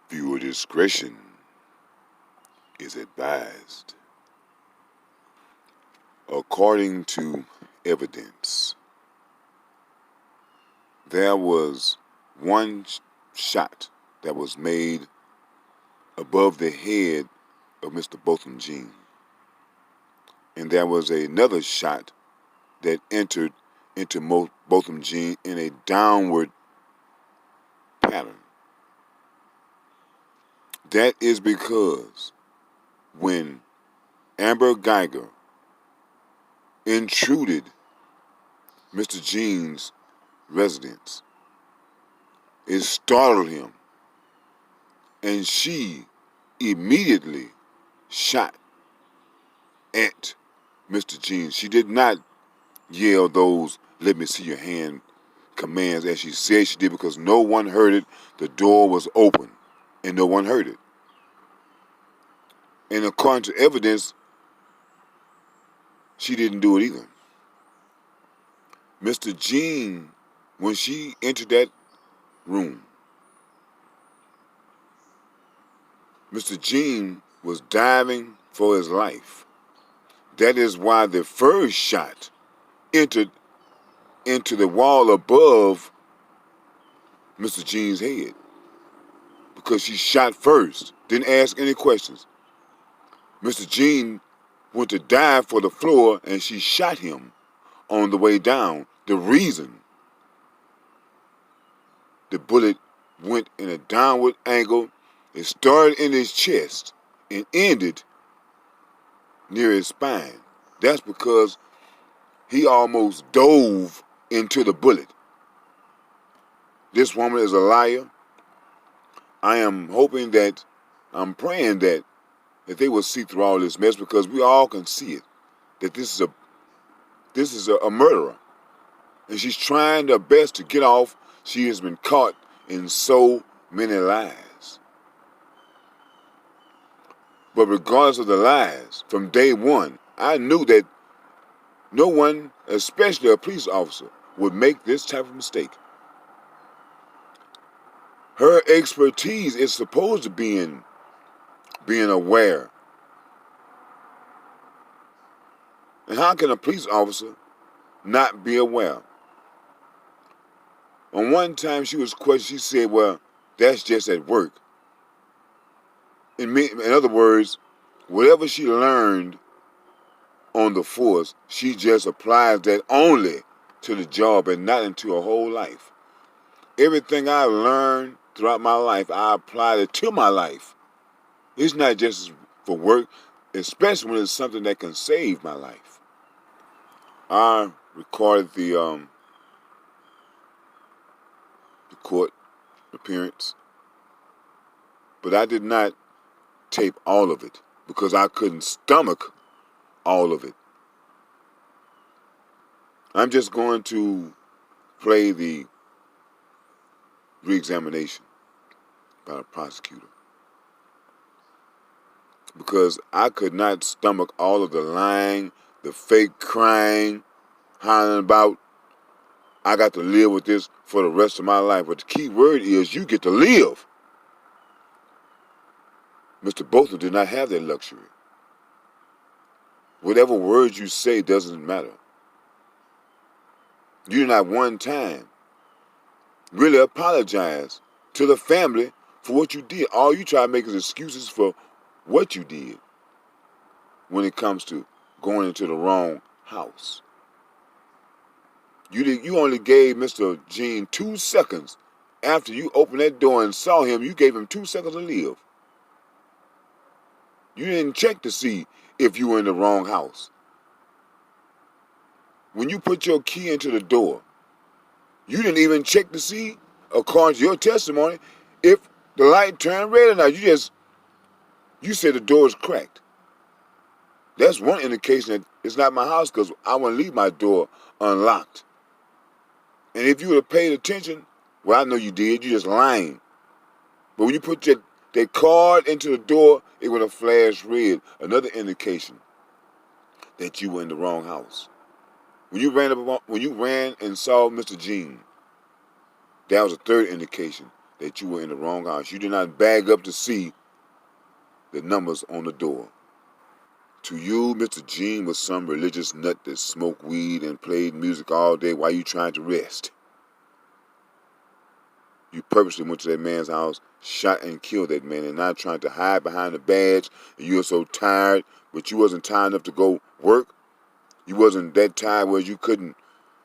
Viewer discretion is advised. According to evidence, there was one shot that was made above the head of Mr. Botham Jean, and there was another shot that entered into Botham Jean in a downward pattern. That is because when Amber Guyger intruded Mr. Jean's residence, it startled him, and she immediately shot at Mr. Jean. She did not yell those "let me see your hand" commands as she said she did, because no one heard it. The door was open and no one heard it. And according to evidence, she didn't do it either. Mr. Jean, when she entered that room, Mr. Jean was diving for his life. That is why the first shot entered into the wall above Mr. Jean's head, because she shot first, didn't ask any questions. Mr. Jean went to dive for the floor, and she shot him on the way down. The reason the bullet went in a downward angle, it started in his chest and ended near his spine. That's because he almost dove into the bullet. This woman is a liar. I am hoping that, I'm praying that they will see through all this mess, because we all can see it, that this is a murderer. And she's trying her best to get off. She has been caught in so many lies. But regardless of the lies, from day one, I knew that no one, especially a police officer, would make this type of mistake. Her expertise is supposed to be in being aware. And how can a police officer not be aware? On one time she was questioned, she said, well, that's just at work. In other words, whatever she learned on the force, she just applies that only to the job and not into her whole life. Everything I learned throughout my life, I applied it to my life. It's not just for work, especially when it's something that can save my life. I recorded the court appearance, but I did not tape all of it because I couldn't stomach all of it. I'm just going to play the re-examination by the prosecutor, because I could not stomach all of the lying, the fake crying, hollering about I got to live with this for the rest of my life. But the key word is you get to live. Mr. Botham did not have that luxury. Whatever words you say doesn't matter. You did not one time really apologize to the family for what you did. All you try to make is excuses for what you did when it comes to going into the wrong house. You only gave Mr. Jean 2 seconds after you opened that door and saw him. You gave him 2 seconds to live. You didn't check to see if you were in the wrong house. When you put your key into the door, you didn't even check to see, according to your testimony, if the light turned red or not. You said the door is cracked. That's one indication that it's not my house, because I wouldn't leave my door unlocked. And if you would have paid attention, well, I know you did, you're just lying. But when you put that card into the door, it would have flashed red, another indication that you were in the wrong house. When you ran and saw Mr. Jean, that was a third indication that you were in the wrong house. You did not bag up to see the numbers on the door. To you, Mr. Jean was some religious nut that smoked weed and played music all day while you tried to rest. You purposely went to that man's house, shot and killed that man, and not trying to hide behind the badge. And you were so tired, but you wasn't tired enough to go work. You wasn't that tired where you couldn't.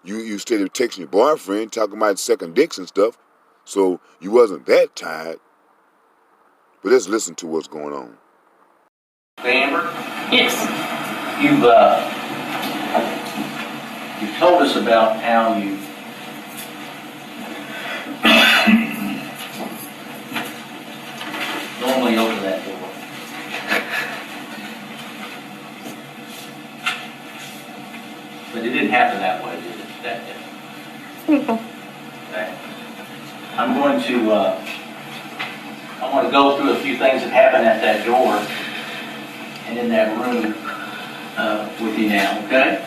You stayed texting your boyfriend, talking about second dicks and stuff. So you wasn't that tired. But let's listen to what's going on. Amber? Yes. You've told us about how you normally open that door. But it didn't happen that way, did it? That day. Okay. I want to go through a few things that happened at that door and in that room with you now, okay?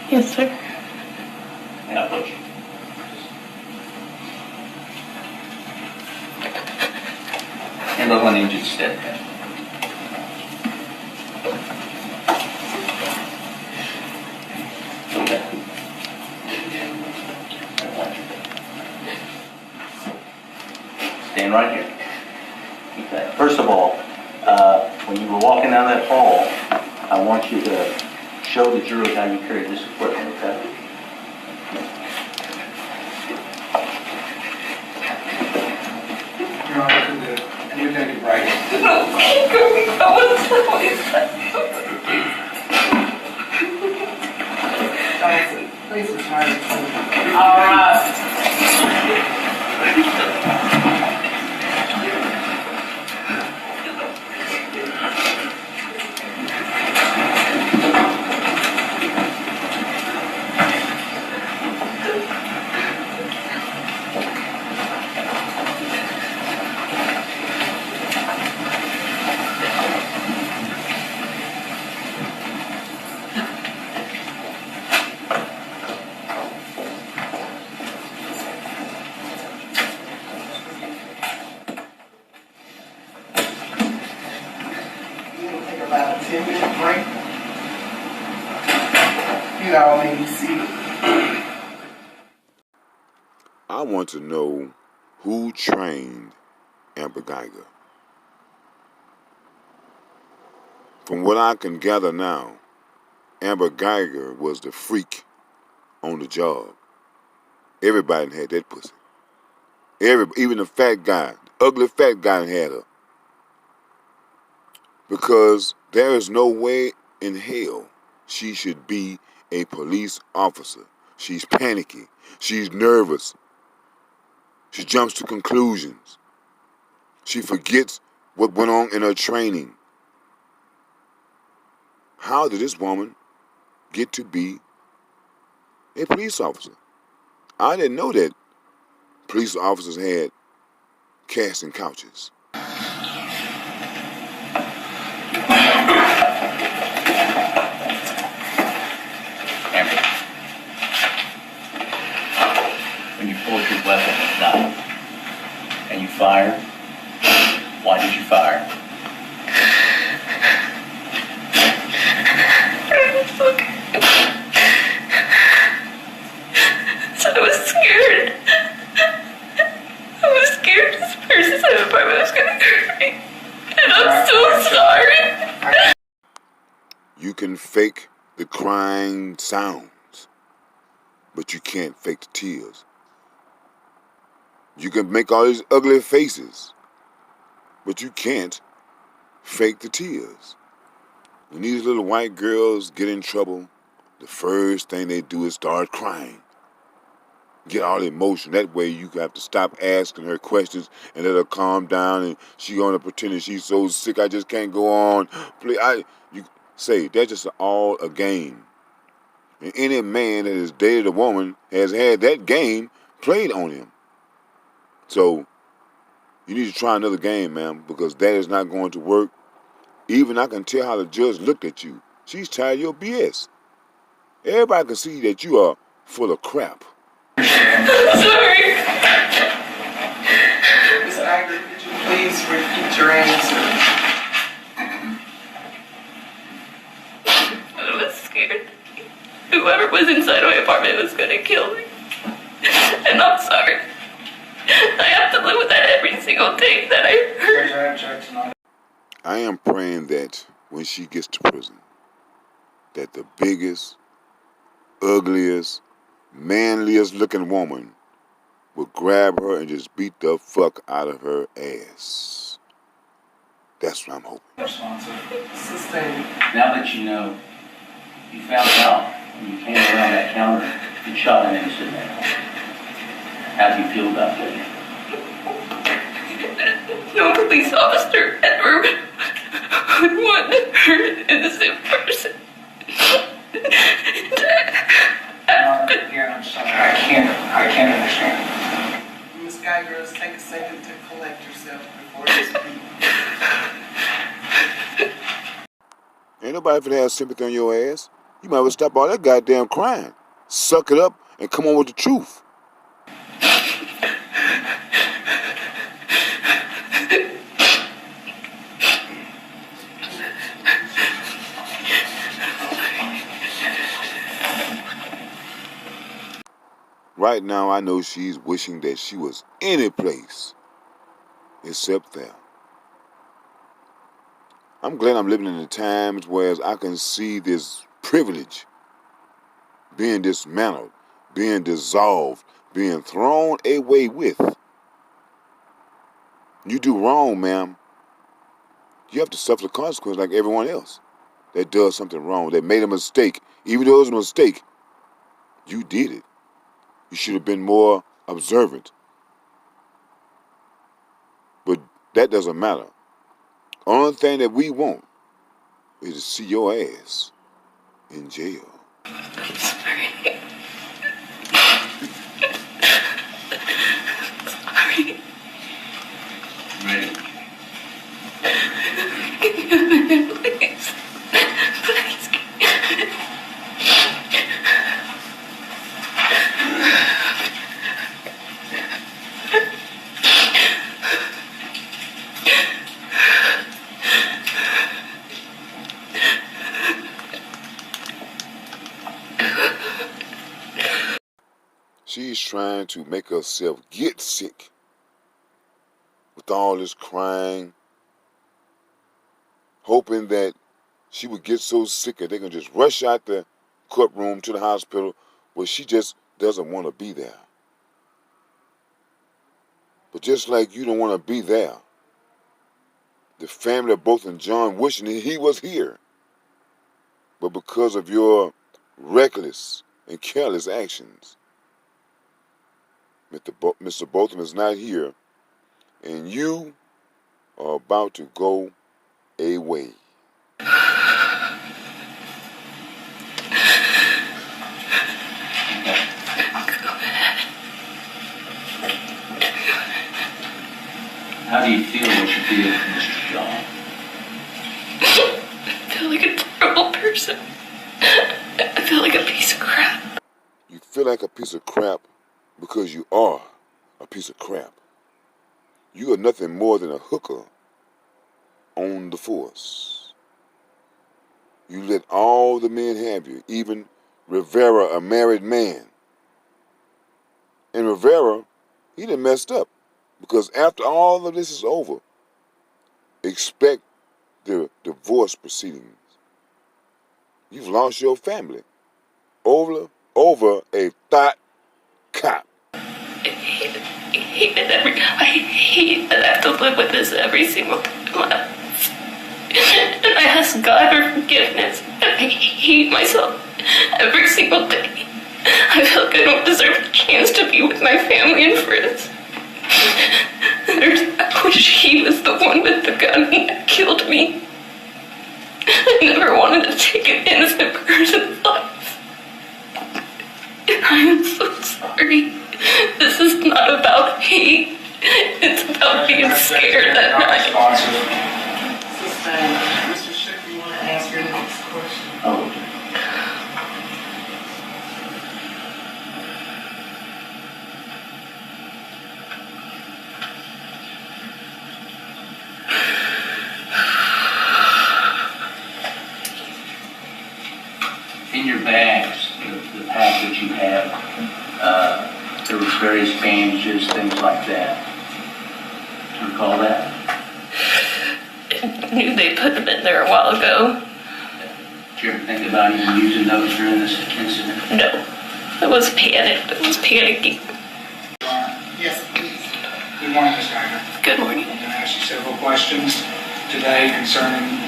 Yes, sir. Now push. And look, I need you to step back. Okay. Stand right here. Okay. First of all, when you were walking down that hall, I want you to show the jury how you carry this equipment, okay? You're on to the, and you're going to get right. Please retire. All right. About a 10-minute break. You all may be seated. I want to know who trained Amber Guyger. From what I can gather now, Amber Guyger was the freak on the job. Everybody had that pussy. Even the fat guy, the ugly fat guy had her. Because there is no way in hell she should be a police officer. She's panicky. She's nervous. She jumps to conclusions. She forgets what went on in her training. How did this woman get to be a police officer? I didn't know that police officers had casting couches. Amber, when you pulled your weapon at night and you fired, why did you fire? So I was scared. I was scared this person said if I was going to hurt me. And I'm so sorry. You can fake the crying sounds, but you can't fake the tears. You can make all these ugly faces, but you can't fake the tears. When these little white girls get in trouble, the first thing they do is start crying. Get all the emotion. That way you have to stop asking her questions and let her calm down, and she gonna pretend that she's so sick, I just can't go on. You say that's just all a game. And any man that has dated a woman has had that game played on him. So you need to try another game, ma'am, because that is not going to work. Even I can tell how the judge looked at you. She's tired of your BS. Everybody can see that you are full of crap. I'm sorry. Ms. Guyger, could you please repeat your answer? I was scared. Whoever was inside my apartment was gonna kill me. And I'm sorry. I have to live with that every single day that I heard. I am praying that when she gets to prison, that the biggest, ugliest, manliest looking woman will grab her and just beat the fuck out of her ass. That's what I'm hoping. Sustained. Now that you know, you found out when you came around that counter and shot an innocent man. How do you feel about that? No police officer ever would want to hurt an innocent person. Again, I'm sorry. I can't understand. Ms. Guyger, let's take a second to collect yourself before this speak. Ain't nobody finna have sympathy on your ass. You might as well stop all that goddamn crying. Suck it up and come on with the truth. Right now, I know she's wishing that she was any place except there. I'm glad I'm living in the times where I can see this privilege being dismantled, being dissolved, being thrown away with. You do wrong, ma'am, you have to suffer the consequence like everyone else that does something wrong, that made a mistake. Even though it was a mistake, you did it. You should have been more observant. But that doesn't matter. Only thing that we want is to see your ass in jail. I'm sorry. Sorry. Ready? Please. Please. She's trying to make herself get sick with all this crying, hoping that she would get so sick that they can just rush out the courtroom to the hospital where she just doesn't want to be there. But just like you don't want to be there, the family of both and John wishing he was here. But because of your reckless and careless actions, Mr. Botham is not here, and you are about to go away. How do you feel what you did, Mr. John? I feel like a terrible person. I feel like a piece of crap. You feel like a piece of crap because you are a piece of crap. You are nothing more than a hooker on the force. You let all the men have you, even Rivera, a married man. And Rivera, he done messed up. Because after all of this is over, expect the divorce proceedings. You've lost your family over a Thot cop. I hate that I have to live with this every single time. And I ask God for forgiveness. And I hate myself every single day. I feel like I don't deserve a chance to be with my family and friends. I wish he was the one with the gun that killed me. I never wanted to take an innocent person's life. And I am so sorry. This is not about hate. It's about being scared that night. Sustained. Mr. Shipper, you want to ask your next question? Oh, various bandages, things like that. Do you recall that? I knew they put them in there a while ago. Did you ever think about even using those during this incident? No. I was panicked. I was panicking. Yes, please. Good morning, Ms. Guyger. Good morning. I'm going to ask you several questions today concerning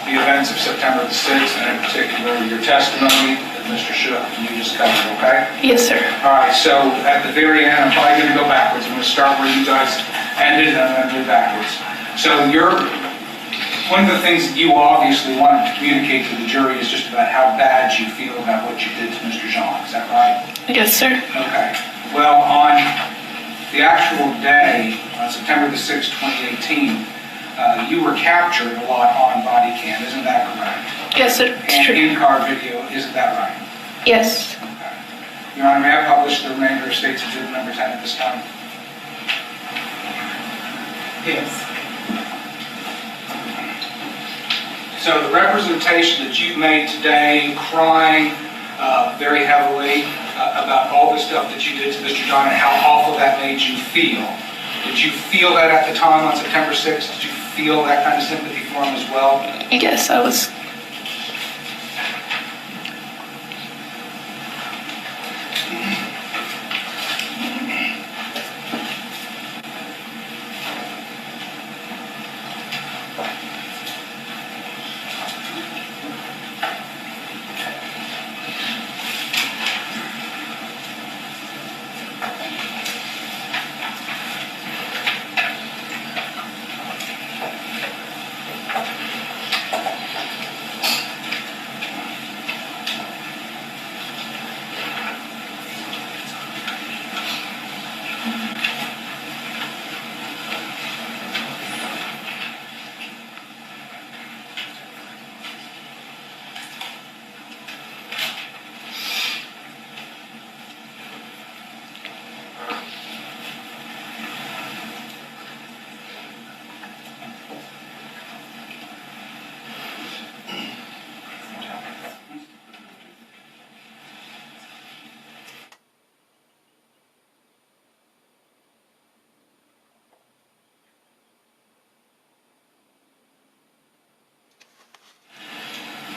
the events of September the 6th, and in particular your testimony that Mr. Shook and you just covered, okay? Yes, sir. All right, so at the very end, I'm probably going to go backwards. I'm going to start where you guys ended, and I'm going to move backwards. So one of the things that you obviously wanted to communicate to the jury is just about how bad you feel about what you did to Mr. Jean. Is that right? Yes, sir. Okay. Well, on the actual day, on September the 6th, 2018, you were captured a lot on body cam. Isn't that correct? Yes, sir. It's And true. in-car video. Isn't that right? Yes. Okay. Your Honor, may I publish the remainder of State's Exhibit number 10 at this time? Yes. So the representation that you've made today, crying very heavily about all the stuff that you did to Mr. John and how awful that made you feel. Did you feel that at the time on September 6th? Did you feel that kind of sympathy for him as well? Yes, I was.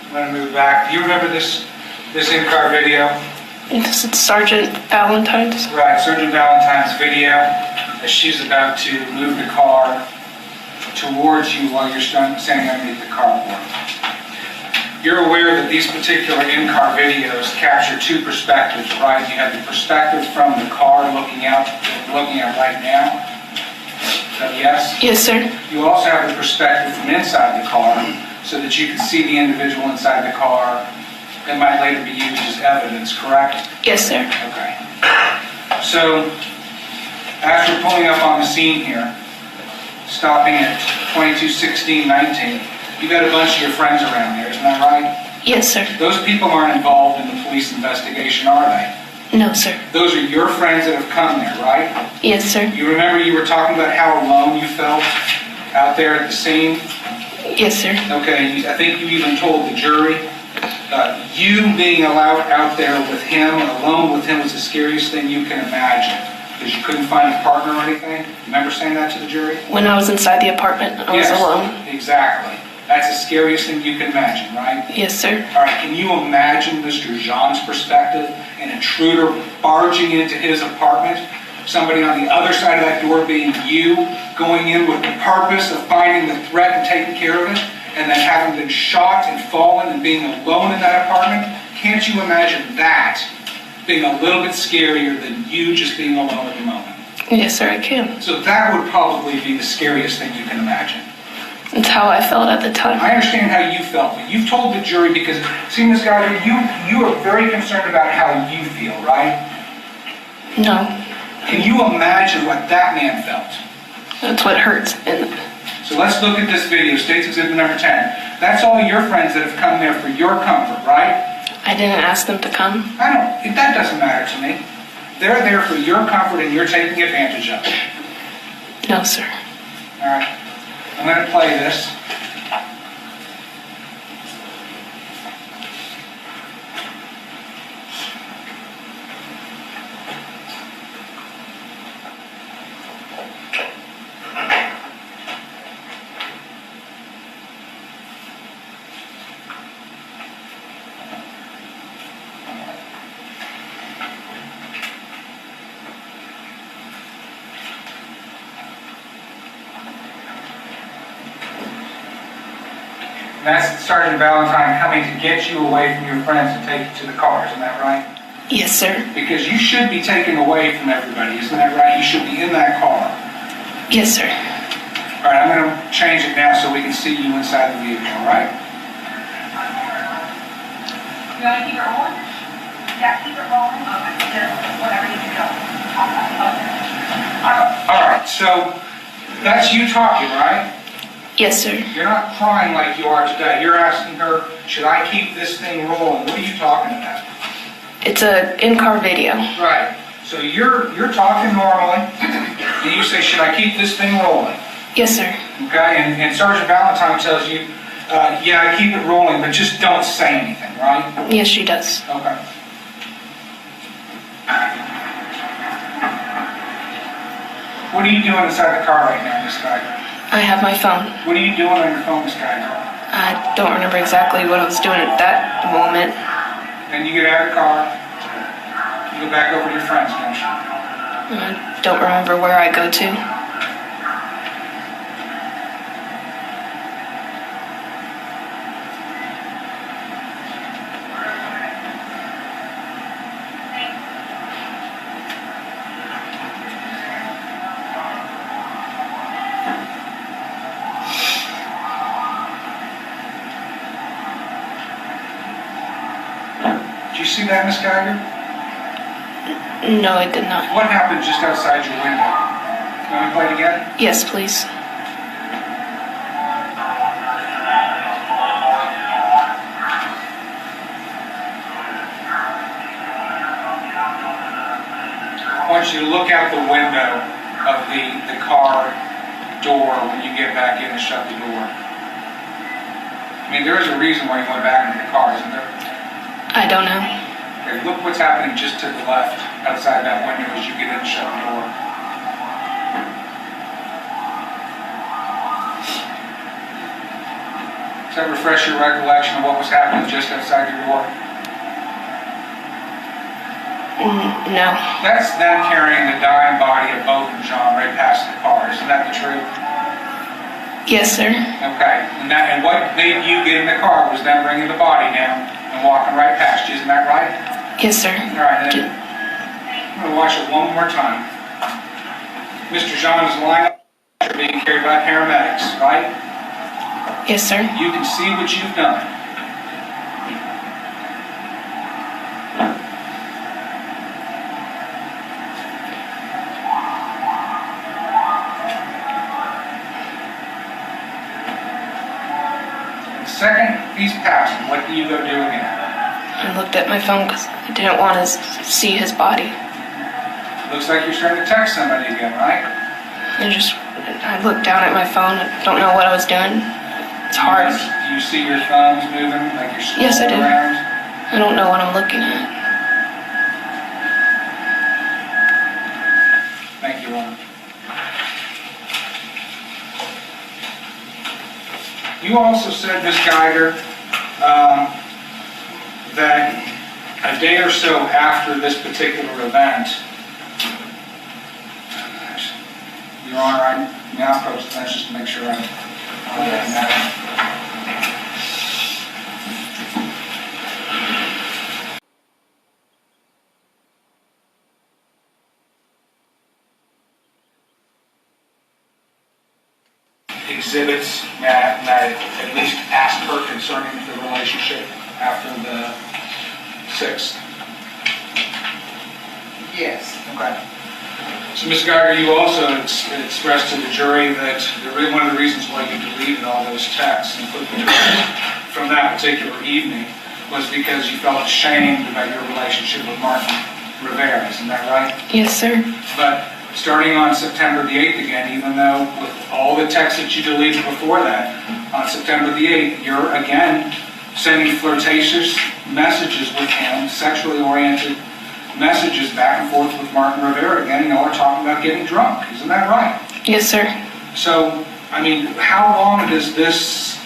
I'm going to move back. Do you remember this in-car video? This is Sergeant Valentine's. Right, Sergeant Valentine's video as she's about to move the car towards you while you're standing underneath the carport. You're aware that these particular in-car videos capture two perspectives, right? You have the perspective from the car looking out right now. Is that yes? Yes, sir. You also have the perspective from inside the car so that you can see the individual inside the car that might later be used as evidence, correct? Yes, sir. Okay. So, after pulling up on the scene here, stopping at 22:16:19, you got a bunch of your friends around there, isn't that right? Yes, sir. Those people aren't involved in the police investigation, are they? No, sir. Those are your friends that have come there, right? Yes, sir. You remember you were talking about how alone you felt out there at the scene? Yes, sir. Okay, I think you even told the jury you being allowed out there with him, alone with him, was the scariest thing you can imagine. Because you couldn't find a partner or anything? Remember saying that to the jury? When I was inside the apartment, I was alone. Exactly. That's the scariest thing you can imagine, right? Yes, sir. All right, can you imagine Mr. Jean's perspective, an intruder barging into his apartment, somebody on the other side of that door being you, going in with the purpose of finding the threat and taking care of it, and then having been shot and fallen and being alone in that apartment? Can't you imagine that being a little bit scarier than you just being alone at the moment? Yes, sir, I can. So that would probably be the scariest thing you can imagine. It's how I felt at the time. I understand how you felt, but you've told the jury because, see, Ms. Guyger, you are very concerned about how you feel, right? No. Can you imagine what that man felt? That's what hurts. And So let's look at this video, State's Exhibit number 10. That's all your friends that have come there for your comfort, right? I didn't ask them to come. That doesn't matter to me. They're there for your comfort and you're taking advantage of it. No, sir. All right. I'm going to play this. And that's Sergeant Valentine coming to get you away from your friends and take you to the car, isn't that right? Yes, sir. Because you should be taken away from everybody, isn't that right? You should be in that car. Yes, sir. All right, I'm going to change it now so we can see you inside the vehicle, all right? You want to keep it rolling? Yeah, keep it rolling. Just whatever you can go. All right, so that's you talking, right? Yes, sir. You're not crying like you are today. You're asking her, should I keep this thing rolling? What are you talking about? It's a in-car video. Right. So you're talking normally, and you say, should I keep this thing rolling? Yes, sir. Okay, and Sergeant Valentine tells you, yeah, keep it rolling, but just don't say anything, right? Yes, she does. Okay. What are you doing inside the car right now, Miss Guyger? I have my phone. What are you doing on your phone, Miss Guyger? I don't remember exactly what I was doing at that moment. Then you get out of the car, you go back over to your friends, don't you? I don't remember where I go to. Did you see that, Miss Guyger? No, I did not. What happened just outside your window? You want me to play it again? Yes, please. I want you to look out the window of the car door when you get back in and shut the door. I mean, there is a reason why you went back into the car, isn't there? I don't know. Okay, look what's happening just to the left outside that window as you get in and shut the door. Does that refresh your recollection of what was happening just outside your door? No. That's them carrying the dying body of Both and John right past the car. Isn't that the truth? Yes, sir. Okay. And what made you get in the car was them bringing the body down and walking right past you. Isn't that right? Yes, sir. All right, then. I'm going to watch it one more time. Mr. John is lined up being carried by paramedics, right? Yes, sir. You can see what you've done. The second he's passing, what do you go do again? I looked at my phone because I didn't want to see his body. Looks like you're starting to text somebody again, right? I looked down at my phone. I don't know what I was doing. It's hard. Do you see your thumbs moving like you're scrolling Yes, I do. around? I don't know what I'm looking at. Thank you, Ron. You also said, Ms. Guyger, that a day or so after this particular event, Your Honor, I'm now approach the bench just to make sure I'm on that. Exhibits that at least asked her concerning the relationship after the 6th. Yes. Okay. So, Ms. Guyger, you also expressed to the jury that one of the reasons why you deleted all those texts and put them from that particular evening was because you felt ashamed about your relationship with Martin Rivera. Isn't that right? Yes, sir. But starting on September the 8th again, even though with all the texts that you deleted before that, on September the 8th, you're again sending flirtatious messages with him, sexually oriented messages back and forth with Martin Rivera again. You know, we're talking about getting drunk. Isn't that right? Yes, sir. So, I mean, how long does this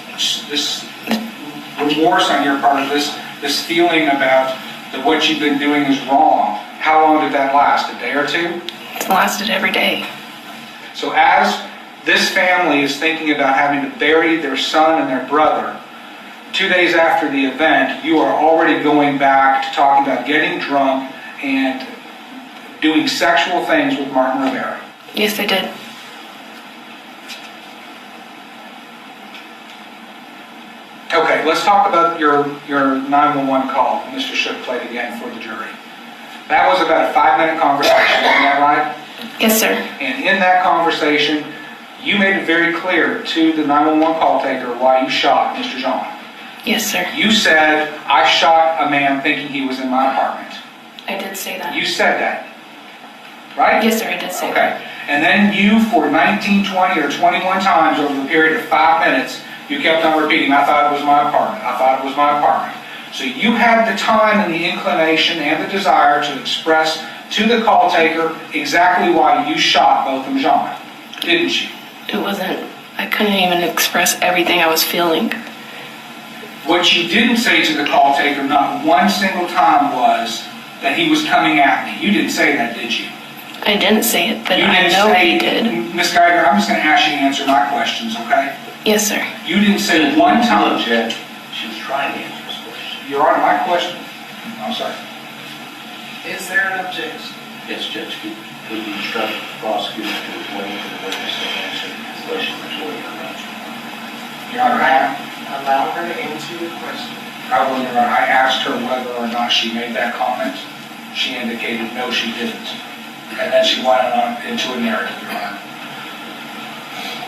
remorse on your part, this feeling about that what you've been doing is wrong, how long did that last? A day or two? It's lasted every day. So as this family is thinking about having to bury their son and their brother, 2 days after the event, you are already going back to talking about getting drunk and doing sexual things with Martin Rivera. Yes, I did. Okay, let's talk about your 911 call Mr. Shook played again for the jury. That was about a 5-minute conversation, isn't that right? Yes, sir. And in that conversation, you made it very clear to the 911 call taker why you shot Mr. John. Yes, sir. You said, I shot a man thinking he was in my apartment. I did say that. You said that, right? Yes, sir, I did say Okay. that. And then you, for 19, 20, or 21 times over the period of 5 minutes, you kept on repeating, I thought it was my apartment. I thought it was my apartment. So you had the time and the inclination and the desire to express to the call taker exactly why you shot both of John, didn't you? It wasn't, I couldn't even express everything I was feeling. What you didn't say to the call taker not one single time was that he was coming at me. You didn't say that, did you? I didn't say it, but You I didn't know say, he did. Ms. Guyger, I'm just going to ask you to answer my questions, okay? Yes, sir. You didn't say one time. Judge, she was trying to answer this question. You're on my question. I'm sorry. Is there an objection? Yes, Judge, could we instruct the prosecutor to wait for the witness to answer the question before you come out? Your Honor, Allow her to answer your question. I asked her whether or not she made that comment. She indicated no, she didn't. And then she went on into a narrative, Your Honor.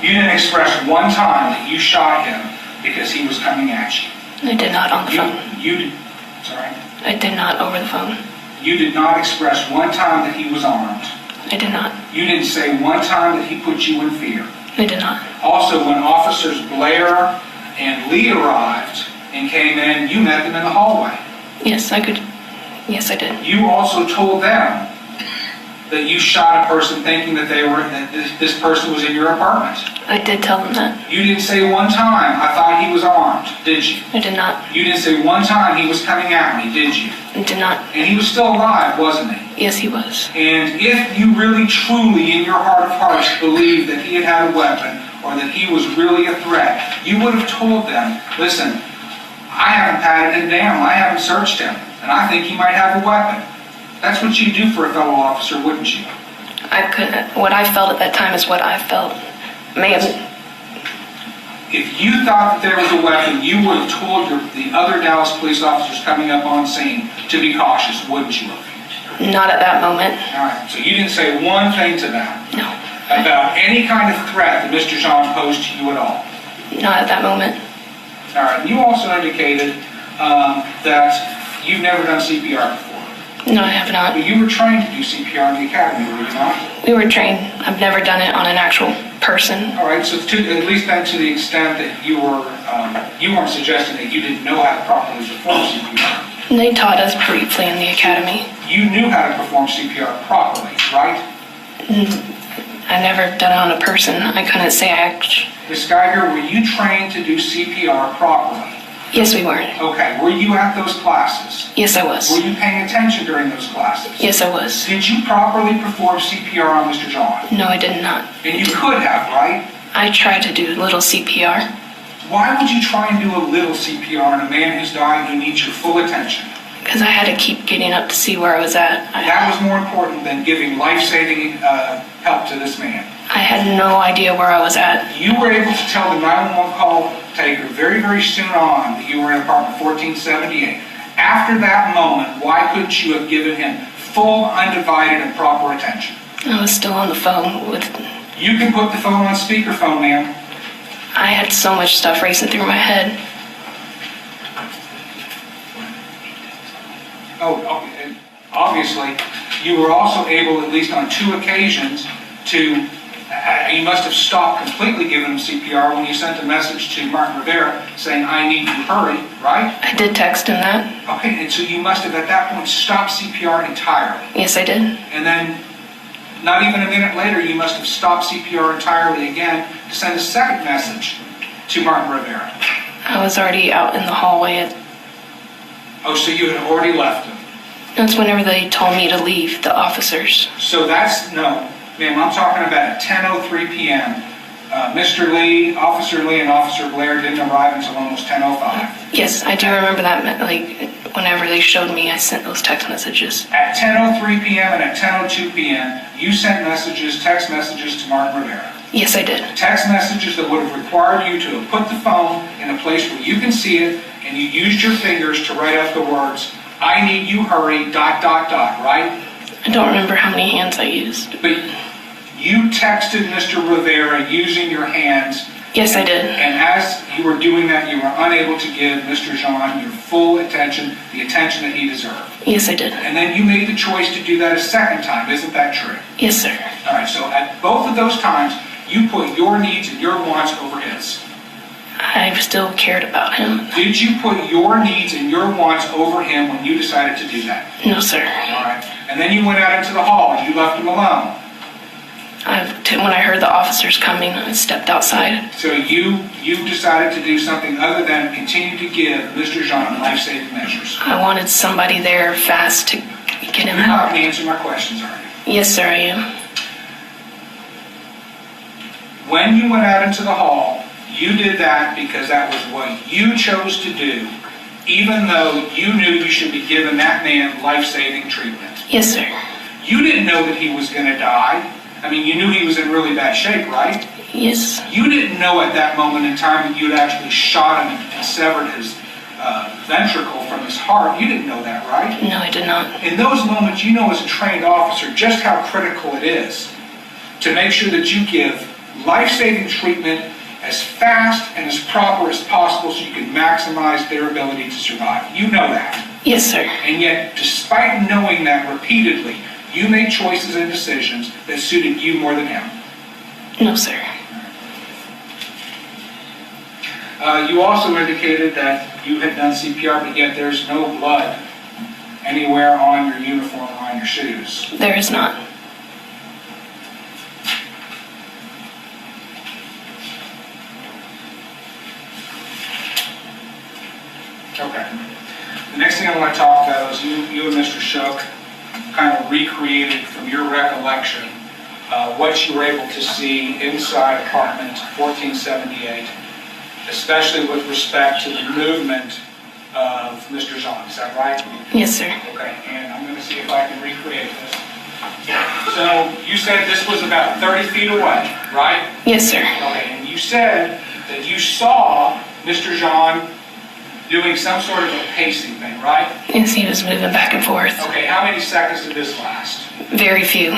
You didn't express one time that you shot him because he was coming at you. I did not on the phone. Sorry? I did not over the phone. You did not express one time that he was armed. I did not. You didn't say one time that he put you in fear. I did not. Also, when officers Blair and Lee arrived and came in, you met them in the hallway. Yes, I could. Yes, I did. You also told them that you shot a person thinking that this person was in your apartment. I did tell them that. You didn't say one time, I thought he was armed, did you? I did not. You didn't say one time he was coming at me, did you? I did not. And he was still alive, wasn't he? Yes, he was. And if you really truly in your heart of hearts believed that he had a weapon or that he was really a threat, you would have told them, listen, I haven't patted him down, I haven't searched him, and I think he might have a weapon. That's what you do for a fellow officer, wouldn't you? I couldn't. What I felt at that time is what I felt. If you thought that there was a weapon, you would have told the other Dallas police officers coming up on scene to be cautious, wouldn't you have? Not at that moment. All right, so you didn't say one thing to them No. about any kind of threat that Mr. John posed to you at all. Not at that moment. All right, and you also indicated that you've never done CPR before. No, I have not. But you were trained to do CPR in the academy, were you not? We were trained. I've never done it on an actual person. All right, so at least then to the extent that you weren't suggesting that you didn't know how to properly perform CPR. They taught us briefly in the academy. You knew how to perform CPR properly, right? I never done it on a person. I couldn't say Ms. Guyger, were you trained to do CPR properly? Yes, we were. Okay, were you at those classes? Yes, I was. Were you paying attention during those classes? Yes, I was. Did you properly perform CPR on Mr. John? No, I did not. And you could have, right? I tried to do little CPR. Why would you try and do a little CPR on a man who's dying who needs your full attention? Because I had to keep getting up to see where I was at. That was more important than giving life-saving help to this man. I had no idea where I was at. You were able to tell the 911 call taker very, very soon on that you were in apartment 1478. After that moment, why couldn't you have given him full, undivided, and proper attention? I was still on the phone with... You can put the phone on speakerphone, ma'am. I had so much stuff racing through my head. And obviously, you were also able, at least on 2 occasions, to... you must have stopped completely giving him CPR when you sent a message to Martin Rivera saying, I need you to hurry, right? I did text him that. Okay, and so you must have at that point stopped CPR entirely. Yes, I did. And then, not even a minute later, you must have stopped CPR entirely again to send a second message to Martin Rivera. I was already out in the hallway. Oh, so you had already left him. That's whenever they told me to leave, the officers. So that's, no, ma'am, I'm talking about at 10:03 p.m. Mr. Lee, Officer Lee, and Officer Blair didn't arrive until almost 10:05. Yes, I do remember that. Like, whenever they showed me, I sent those text messages. At 10:03 p.m. and at 10:02 p.m., you sent text messages to Martin Rivera. Yes, I did. Text messages that would have required you to have put the phone in a place where you can see it, and you used your fingers to write out the words, "I need you, hurry, ... right? I don't remember how many hands I used. But you texted Mr. Rivera using your hands. Yes, I did. And as you were doing that, you were unable to give Mr. Jean your full attention, the attention that he deserved. Yes, I did. And then you made the choice to do that a second time. Isn't that true? Yes, sir. All right, so at both of those times, you put your needs and your wants over his. I still cared about him. Did you put your needs and your wants over him when you decided to do that? No, sir. All right. And then you went out into the hall and you left him alone. When I heard the officers coming, I stepped outside. So you decided to do something other than continue to give Mr. Jean life-saving measures. I wanted somebody there fast to get him You're not out. going to answer my questions, are you? Yes, sir, I am. When you went out into the hall, you did that because that was what you chose to do, even though you knew you should be giving that man life-saving treatment. Yes, sir. You didn't know that he was going to die. I mean, you knew he was in really bad shape, right? Yes. You didn't know at that moment in time that you'd actually shot him and severed his ventricle from his heart. You didn't know that, right? No, I did not. In those moments, you know as a trained officer just how critical it is to make sure that you give life-saving treatment as fast and as proper as possible so you can maximize their ability to survive. You know that. Yes, sir. And yet, despite knowing that repeatedly, you made choices and decisions that suited you more than him. No, sir. You also indicated that you had done CPR, but yet there's no blood anywhere on your uniform or on your shoes. There is not. Okay. The next thing I want to talk about is you and Mr. Shook kind of recreated from your recollection what you were able to see inside apartment 1478, especially with respect to the movement of Mr. Jean. Is that right? Yes, sir. Okay, and I'm going to see if I can recreate this. So you said this was about 30 feet away, right? Yes, sir. Okay, and you said that you saw Mr. Jean doing some sort of a pacing thing, right? Yes, he was moving back and forth. Okay, how many seconds did this last? Very few.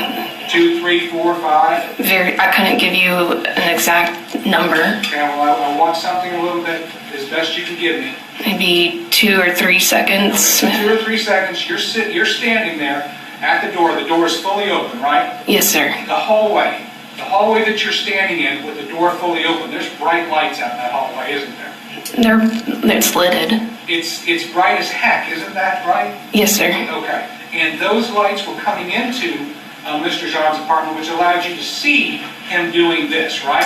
2, 3, 4, 5? I couldn't give you an exact number. Okay, well, I want something a little bit as best you can give me. Maybe 2 or 3 seconds. Okay, 2 or 3 seconds, you're standing there at the door. The door is fully open, right? Yes, sir. The hallway that you're standing in with the door fully open, there's bright lights out in that hallway, isn't there? It's lidded. It's bright as heck, isn't that right? Yes, sir. Okay. And those lights were coming into Mr. Jean's apartment, which allowed you to see him doing this, right?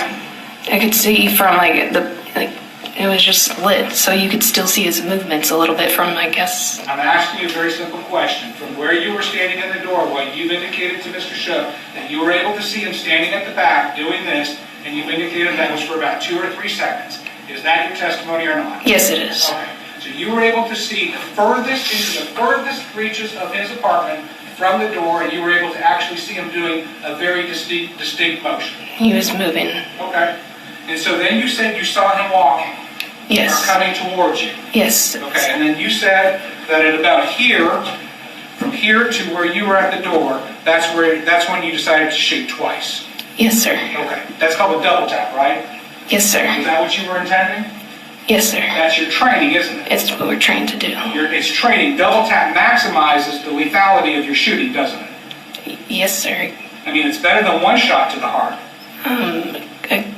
I could see from it was just lit, so you could still see his movements a little bit from, I guess. I'm asking you a very simple question. From where you were standing in the doorway, you've indicated to Mr. Shook that you were able to see him standing at the back doing this, and you've indicated that was for about 2 or 3 seconds. Is that your testimony or not? Yes, it is. Okay. So you were able to see the furthest into the furthest reaches of his apartment from the door, and you were able to actually see him doing a very distinct motion. He was moving. Okay. And so then you said you saw him walking. Yes. Or coming towards you. Yes. Okay. And then you said that at about here, from here to where you were at the door, that's when you decided to shoot twice. Yes, sir. Okay. That's called a double tap, right? Yes, sir. Is that what you were intending? Yes, sir. That's your training, isn't it? It's what we're trained to do. It's training. Double tap maximizes the lethality of your shooting, doesn't it? Yes, sir. I mean, it's better than one shot to the heart. I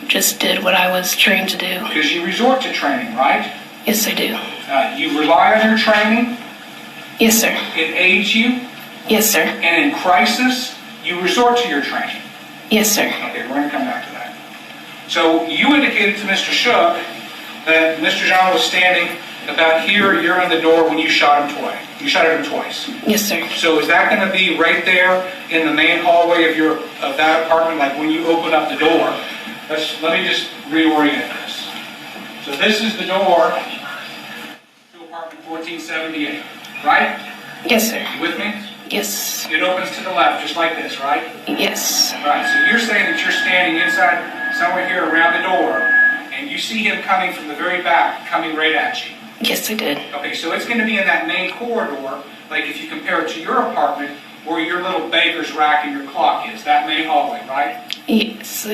just did what I was trained to do. Because you resort to training, right? Yes, I do. You rely on your training. Yes, sir. It aids you. Yes, sir. And in crisis, you resort to your training. Yes, sir. Okay, we're going to come back to that. So you indicated to Mr. Shook that Mr. Jean was standing about here, you're in the door when you shot him twice. You shot at him twice. Yes, sir. So is that going to be right there in the main hallway of that apartment, like when you open up the door? Let me just reorient this. So this is the door 1478, right? Yes, sir. You with me? Yes. It opens to the left, just like this, right? Yes. Right, so you're saying that you're standing inside, somewhere here around the door, and you see him coming from the very back, coming right at you. Yes, I did. Okay, so it's going to be in that main corridor, like if you compare it to your apartment, where your little baker's rack and your clock is, that main hallway, right? Yes.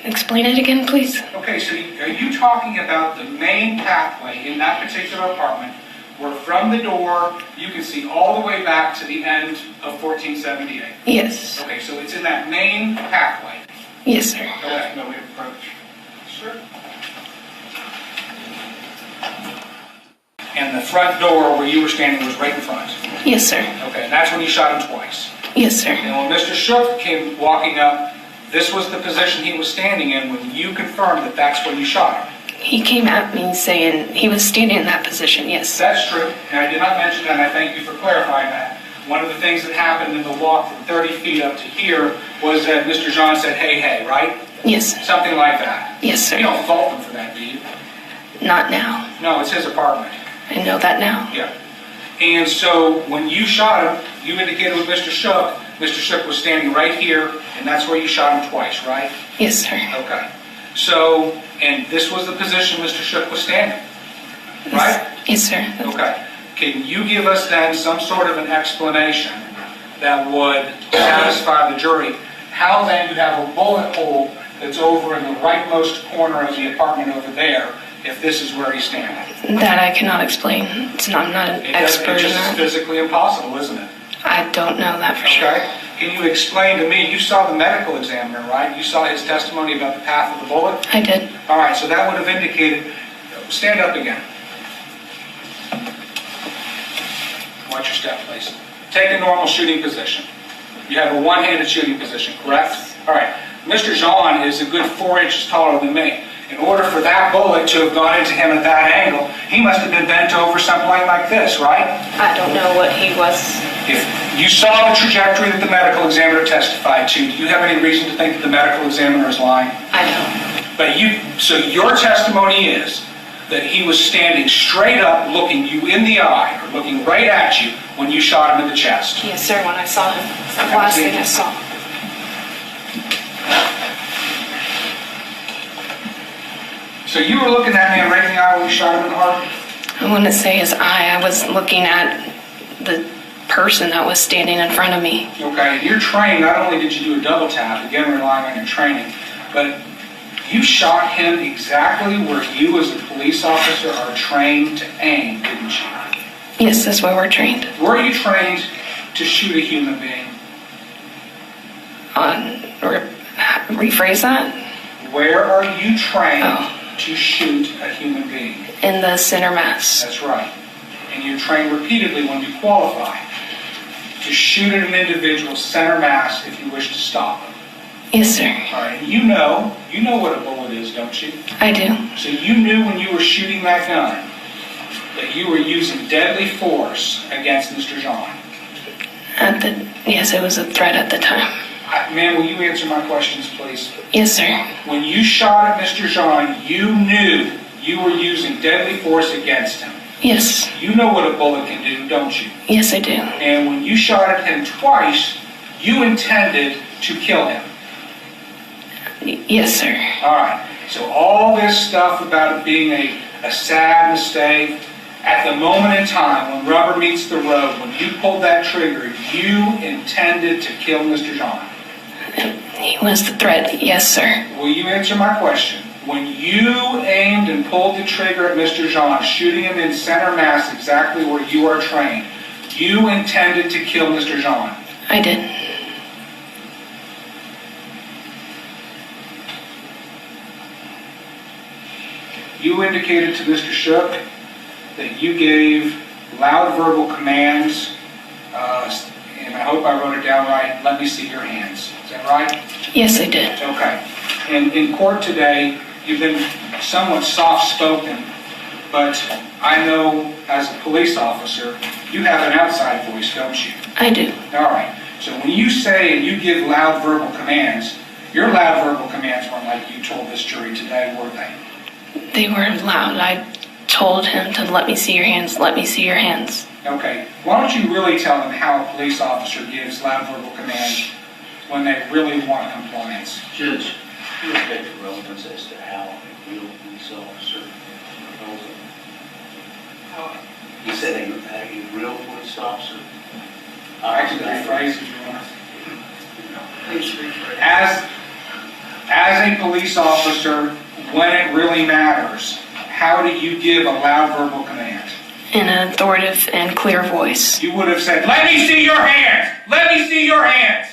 Explain it again, please. Okay, so are you talking about the main pathway in that particular apartment, where from the door you can see all the way back to the end of 1478? Yes. Okay, so it's in that main pathway. Yes, sir. Okay, no, we approach. Sure. And the front door where you were standing was right in front. Yes, sir. Okay, and that's when you shot him twice. Yes, sir. And when Mr. Shook came walking up, this was the position he was standing in when you confirmed that that's when you shot him. He came at me saying he was standing in that position, yes. That's true, and I did not mention that, and I thank you for clarifying that. One of the things that happened in the walk from 30 feet up to here was that Mr. John said, hey, hey, right? Yes. Something like that. Yes, sir. You don't fault him for that, do you? Not now. No, it's his apartment. I know that now. Yeah. And so when you shot him, you indicated with Mr. Shook, Mr. Shook was standing right here, and that's where you shot him twice, right? Yes, sir. Okay. So, and this was the position Mr. Shook was standing, right? Yes, sir. Okay. Can you give us then some sort of an explanation that would satisfy the jury how then you have a bullet hole that's over in the rightmost corner of the apartment over there if this is where he's standing? That I cannot explain. I'm not an expert It's in just that. physically impossible, isn't it? I don't know that for sure. Okay. Can you explain to me, you saw the medical examiner, right? You saw his testimony about the path of the bullet? I did. All right, so that would have indicated, stand up again. Watch your step, please. Take a normal shooting position. You have a one-handed shooting position, correct? All right. Mr. Jean is a good 4 inches taller than me. In order for that bullet to have gone into him at that angle, he must have been bent over something like this, right? I don't know what he was. If you saw the trajectory that the medical examiner testified to, do you have any reason to think that the medical examiner is lying? I don't. But so your testimony is that he was standing straight up, looking you in the eye, or looking right at you when you shot him in the chest. Yes, sir, when I saw him. That's the last thing I saw. So you were looking at me right in the eye when you shot him in the heart? I wouldn't say his eye. I was looking at the person that was standing in front of me. Okay, and you're trained, not only did you do a double tap, again relying on your training, but you shot him exactly where you as a police officer are trained to aim, didn't you? Yes, that's where we're trained. Were you trained to shoot a human being? Rephrase that? Where are you trained to shoot a human being? In the center mass. That's right. And you're trained repeatedly when you qualify to shoot at an individual center mass if you wish to stop them. Yes, sir. All right, and you know what a bullet is, don't you? I do. So you knew when you were shooting that gun that you were using deadly force against Mr. Jean. Yes, it was a threat at the time. Ma'am, will you answer my questions, please? Yes, sir. When you shot at Mr. Jean, you knew you were using deadly force against him. Yes. You know what a bullet can do, don't you? Yes, I do. And when you shot at him twice, you intended to kill him. Yes, sir. All right. So all this stuff about it being a sad mistake, at the moment in time when rubber meets the road, when you pulled that trigger, you intended to kill Mr. Jean. He was the threat. Yes, sir. Will you answer my question? When you aimed and pulled the trigger at Mr. Jean, shooting him in center mass exactly where you are trained, you intended to kill Mr. Jean. I did. You indicated to Mr. Shook that you gave loud verbal commands, and I hope I wrote it down right. Let me see your hands. Is that right? Yes, I did. Okay. And in court today, you've been somewhat soft-spoken, but I know as a police officer, you have an outside voice, don't you? I do. All right. So when you say and you give loud verbal commands, your loud verbal commands weren't like you told this jury today, were they? They were loud. I told him to let me see your hands, let me see your hands. Okay, why don't you really tell them how a police officer gives loud verbal commands when they really want compliance? Judge, you respect the relevance as to how a real police officer knows it. You said a real police officer? I can rephrase if you want. Please rephrase. As a police officer, when it really matters, how do you give a loud verbal command? In an authoritative and clear voice. You would have said, "Let me see your hands! Let me see your hands!"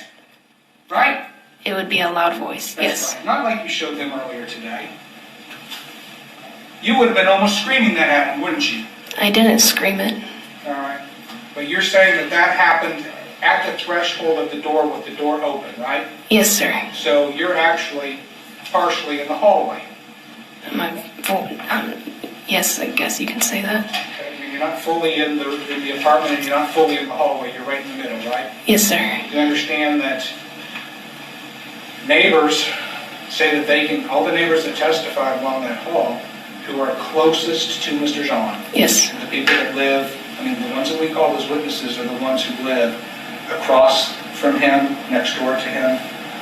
Right? It would be a loud voice, That's yes. right. Not like you showed them earlier today. You would have been almost screaming that at them, wouldn't you? I didn't scream it. All right. But you're saying that happened at the threshold of the door with the door open, right? Yes, sir. So you're actually partially in the hallway. Yes, I guess you can say that. Okay? You're not fully in the apartment and you're not fully in the hallway. You're right in the middle, right? Yes, sir. You understand that neighbors say that they can, all the neighbors that testified along that hall who are closest to Mr. Jean, Yes. the people that live, the ones that we call as witnesses are the ones who live across from him, next door to him,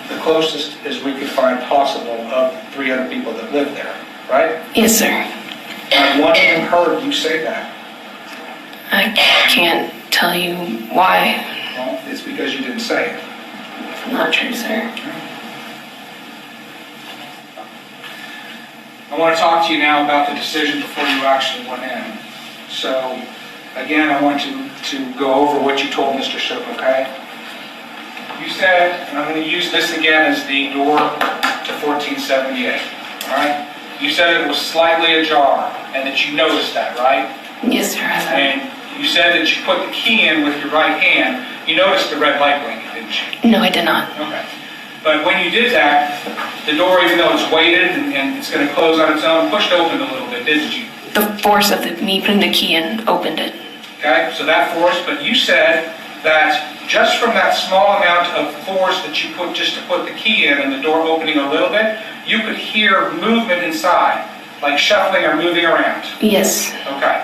the closest as we could find possible of 300 people that live there, right? Yes, sir. Not one of them heard you say that. I can't tell you why. Well, it's because you didn't say it. Not true, sir. I want to talk to you now about the decision before you actually went in. So, again, I want to go over what you told Mr. Shook, okay? You said, and I'm going to use this again as the door to 1478, all right? You said it was slightly ajar, and that you noticed that, right? Yes, sir. And you said that you put the key in with your right hand. You noticed the red light blinking, didn't you? No, I did not. Okay. But when you did that, the door, even though it's weighted and it's going to close on its own, pushed open a little bit, didn't you? The force of me putting the key in opened it. Okay, so that force, but you said that just from that small amount of force that you put just to put the key in and the door opening a little bit, you could hear movement inside, like shuffling or moving around. Yes. Okay.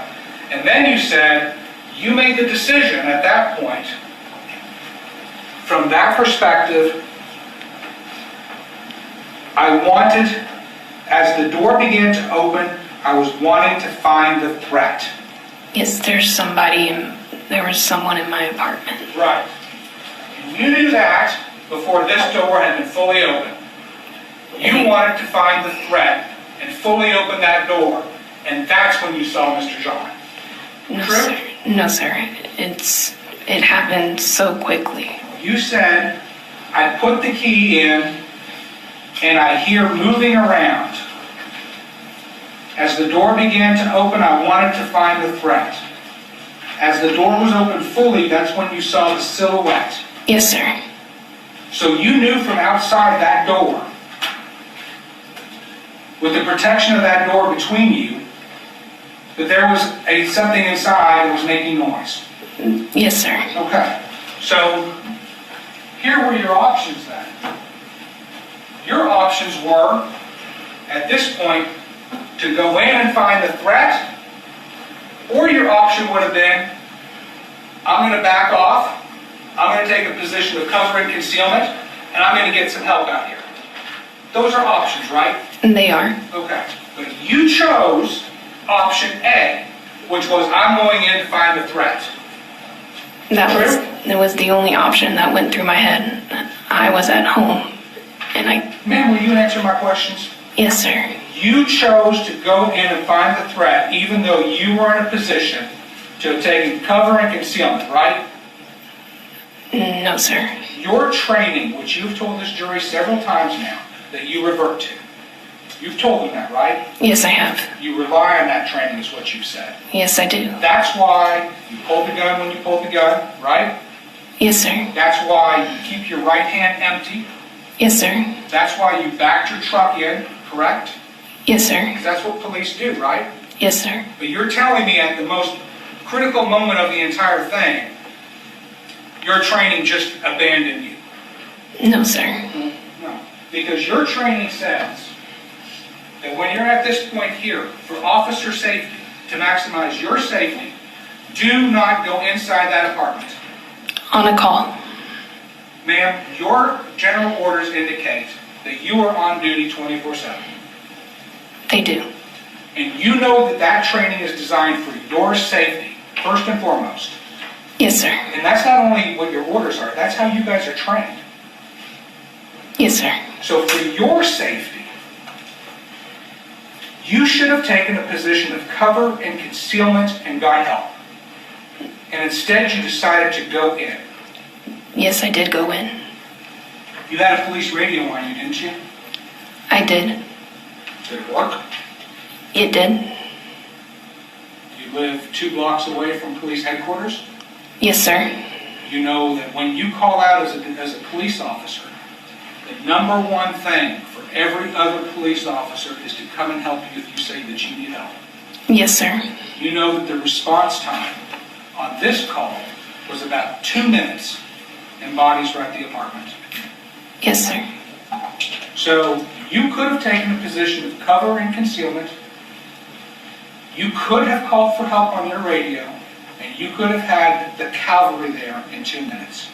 And then you said you made the decision at that point, from that perspective, I wanted, as the door began to open, I was wanting to find the threat. Yes, there was someone in my apartment. Right. And you knew that before this door had been fully open. You wanted to find the threat and fully open that door, and that's when you saw Mr. John. No, True? sir. No, sir. It happened so quickly. You said, I put the key in, and I hear moving around. As the door began to open, I wanted to find the threat. As the door was opened fully, that's when you saw the silhouette. Yes, sir. So you knew from outside that door, with the protection of that door between you, that there was something inside that was making noise. Yes, sir. Okay. So here were your options then. Your options were, at this point, to go in and find the threat, or your option would have been, I'm going to back off, I'm going to take a position of cover and concealment, and I'm going to get some help out here. Those are options, right? They are. Okay. But you chose option A, which was, I'm going in to find the threat. That was the only option that went through my head. I was at home, and Ma'am, will you answer my questions? Yes, sir. You chose to go in and find the threat, even though you were in a position to have taken cover and concealment, right? No, sir. Your training, which you've told this jury several times now, that you revert to. You've told them that, right? Yes, I have. You rely on that training, is what you've said. Yes, I do. That's why you pulled the gun when you pulled the gun, right? Yes, sir. That's why you keep your right hand empty. Yes, sir. That's why you backed your truck in, correct? Yes, sir. Because that's what police do, right? Yes, sir. But you're telling me at the most critical moment of the entire thing, your training just abandoned you. No, sir. No. Because your training says that when you're at this point here, for officer safety, to maximize your safety, do not go inside that apartment. On a call. Ma'am, your general orders indicate that you are on duty 24/7. They do. And you know that that training is designed for your safety, first and foremost. Yes, sir. And that's not only what your orders are, that's how you guys are trained. Yes, sir. So for your safety, you should have taken a position of cover and concealment and got help. And instead you decided to go in. Yes, I did go in. You had a police radio on you, didn't you? I did. Did it work? It did. You live 2 blocks away from police headquarters. Yes, sir. You know that when you call out as a police officer, the number one thing for every other police officer is to come and help you if you say that you need help. Yes, sir. You know that the response time on this call was about 2 minutes, and bodies were at the apartment. Yes, sir. So you could have taken a position of cover and concealment. You could have called for help on your radio, and you could have had the cavalry there in 2 minutes.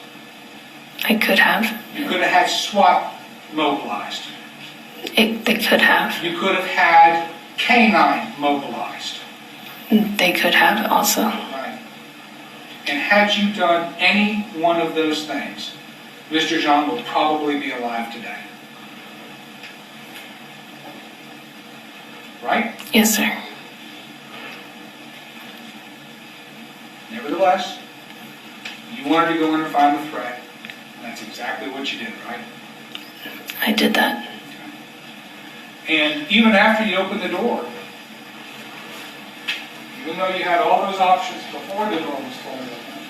I could have. You could have had SWAT mobilized. They could have. You could have had K-9 mobilized. They could have also. Right. And had you done any one of those things, Mr. John will probably be alive today. Right? Yes, sir. Nevertheless, you wanted to go in and find the threat. And that's exactly what you did, right? I did that. And even after you opened the door, even though you had all those options before the door was fully open,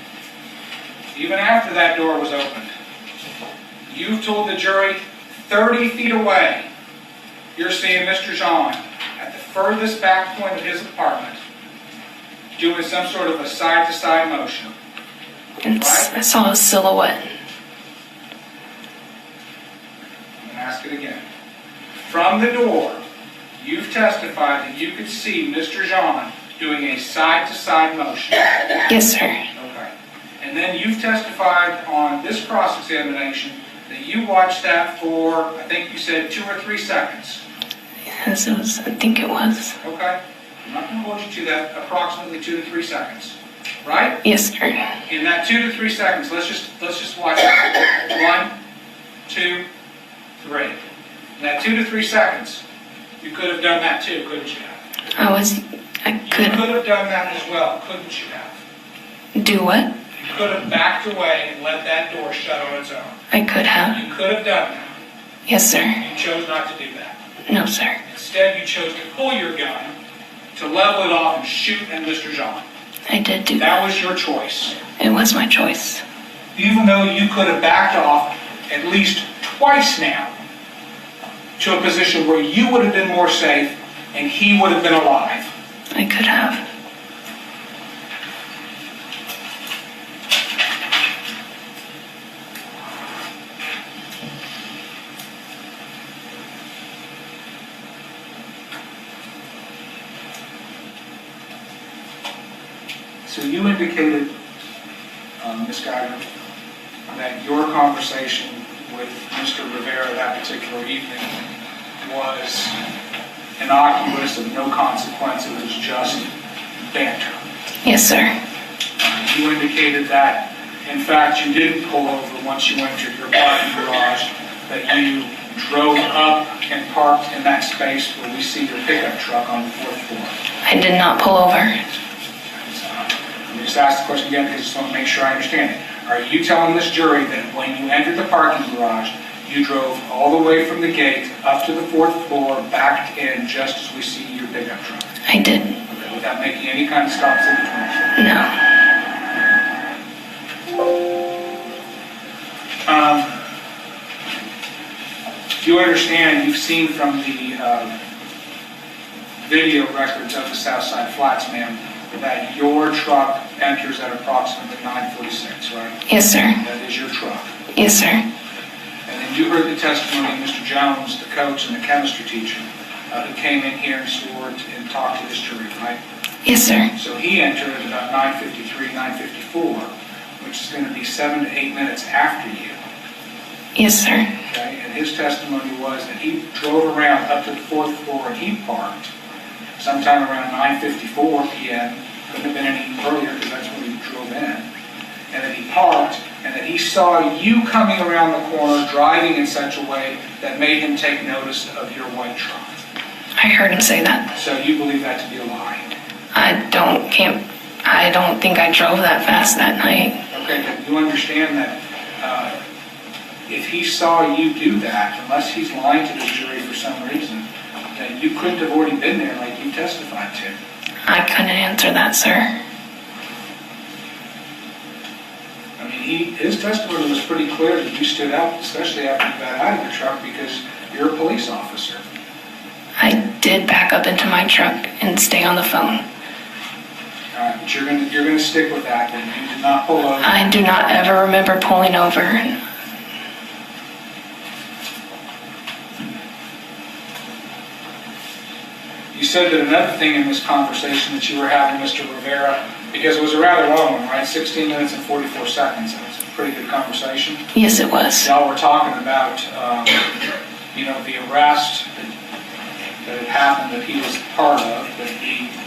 even after that door was opened, you told the jury 30 feet away, you're seeing Mr. John at the furthest back point of his apartment doing some sort of a side-to-side motion. And Right? I saw a silhouette. I'm going to ask it again. From the door, you've testified that you could see Mr. John doing a side-to-side motion. Yes, sir. Okay. And then you've testified on this cross-examination that you watched that for, I think you said 2 or 3 seconds. Yes, it was. I think it was. Okay? I'm not going to hold you to that, approximately 2 to 3 seconds. Right? Yes, sir. In that 2 to 3 seconds, let's just watch it. 1, 2, 3. In that 2 to 3 seconds, you could have done that too, couldn't you have? I You could could have done that as well, couldn't you have? do what? You could have backed away and let that door shut on its own. I could have. You could have done that. Yes, sir. You chose not to do that. No, sir. Instead, you chose to pull your gun, to level it off and shoot at Mr. John. I did do That that. was your choice. It was my choice. Even though you could have backed off at least twice now to a position where you would have been more safe and he would have been alive. I could have. So you indicated, Ms. Guyger, that your conversation with Mr. Rivera that particular evening was innocuous, of no consequence, it was just banter. Yes, sir. You indicated that, in fact, you didn't pull over once you entered your parking garage, that you drove up and parked in that space where we see your pickup truck on the 4th floor. I did not pull over. Let me just ask the question again because I just want to make sure I understand it. Are you telling this jury that when you entered the parking garage, you drove all the way from the gate up to the 4th floor, backed in just as we see your pickup truck? I did. Okay, without making any kind of stops in between? No. You understand, you've seen from the video records of the Southside Flats, ma'am, that your truck enters at approximately 9:46, right? Yes, sir. That is your truck. Yes, sir. And then you heard the testimony of Mr. Jones, the coach and the chemistry teacher, who came in here and swore and talked to this jury, right? Yes, sir. So he entered at about 9:53, 9:54, which is going to be 7 to 8 minutes after you. Yes, sir. Okay? And his testimony was that he drove around up to the 4th floor and he parked sometime around 9:54 p.m. Couldn't have been any earlier because that's when he drove in. And that he parked and that he saw you coming around the corner driving in such a way that made him take notice of your white truck. I heard him say that. So you believe that to be a lie? I don't think I drove that fast that night. Okay, but you understand that if he saw you do that, unless he's lying to the jury for some reason, that you couldn't have already been there like you testified to. I couldn't answer that, sir. I mean, his testimony was pretty clear that you stood up, especially after you got out of your truck, because you're a police officer. I did back up into my truck and stay on the phone. But you're gonna stick with that, and you did not pull over. I do not ever remember pulling over. You said that another thing in this conversation that you were having, Mr. Rivera, because it was a rather long one, right? 16 minutes and 44 seconds. It was a pretty good conversation. Yes, it was. Y'all were talking about, the arrest that had happened that he was part of,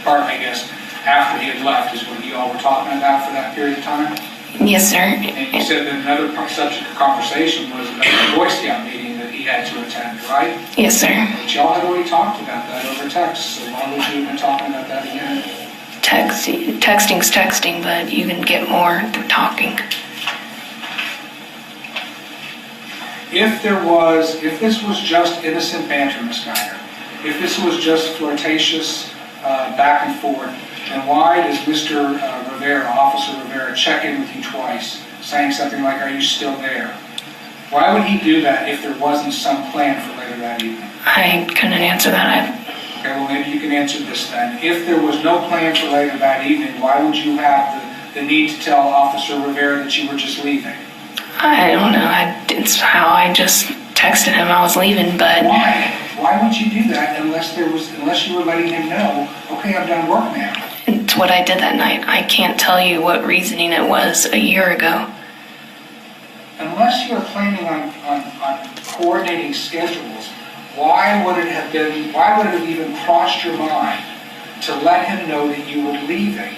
I guess, after he had left is what you all were talking about for that period of time. Yes, sir. And you said that another subject of conversation was about the Boy Scout meeting that he had to attend, right? Yes, sir. But y'all had already talked about that over text, so why would you have been talking about that again? Texting's texting, but you can get more through talking. If this was just innocent banter, Ms. Guyger, if this was just flirtatious back and forth, then why does Mr. Rivera, Officer Rivera, check in with you twice, saying something like, "Are you still there?" Why would he do that if there wasn't some plan for later that evening? I couldn't answer that. Okay, well maybe you can answer this then. If there was no plan for later that evening, why would you have the need to tell Officer Rivera that you were just leaving? I don't know. It's how I just texted him I was leaving, but... Why? Why would you do that unless you were letting him know, okay, I'm done work now? It's what I did that night. I can't tell you what reasoning it was a year ago. Unless you were planning on coordinating schedules, why would it have even crossed your mind to let him know that you were leaving?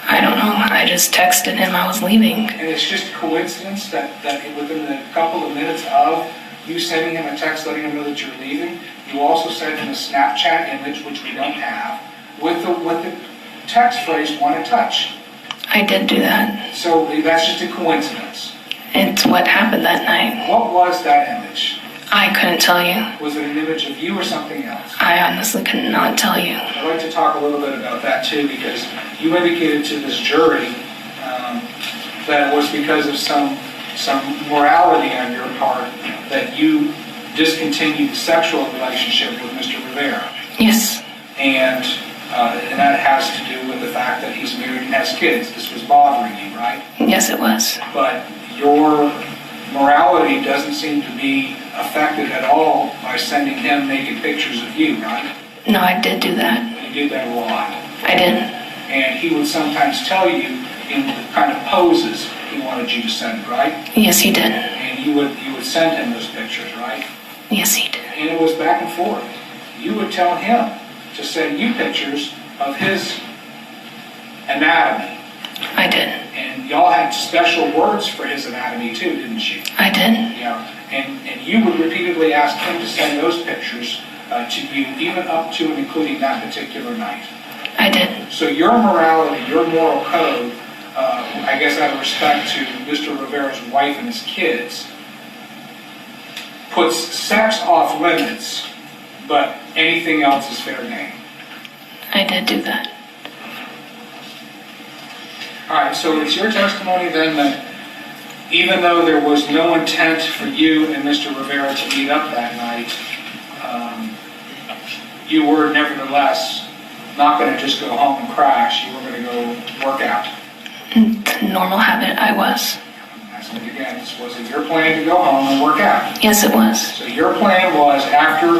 I don't know. I just texted him I was leaving. And it's just a coincidence that within a couple of minutes of you sending him a text letting him know that you're leaving, you also sent him a Snapchat image, which we don't have, with the text phrase, "want to touch." I did do that. So that's just a coincidence. It's what happened that night. What was that image? I couldn't tell you. Was it an image of you or something else? I honestly could not tell you. I'd like to talk a little bit about that too, because you indicated to this jury that it was because of some morality on your part that you discontinued the sexual relationship with Mr. Rivera. Yes. And that has to do with the fact that he's married and has kids. This was bothering you, right? Yes, it was. But your morality doesn't seem to be affected at all by sending him naked pictures of you, right? No, I did do that. You did that a lot. I did. And he would sometimes tell you in the kind of poses he wanted you to send, right? Yes, he did. And you would send him those pictures, right? Yes, he did. And it was back and forth. You would tell him to send you pictures of his anatomy. I did. And y'all had special words for his anatomy too, didn't you? I did. Yeah. And you would repeatedly ask him to send those pictures to you, even up to and including that particular night. I did. So your morality, your moral code, I guess out of respect to Mr. Rivera's wife and his kids, puts sex off limits, but anything else is fair game. I did do that. All right, so it's your testimony then that even though there was no intent for you and Mr. Rivera to meet up that night, you were nevertheless not going to just go home and crash. You were going to go work out. It's a normal habit. I was. Asking it again, was it your plan to go home and work out? Yes, it was. So your plan was after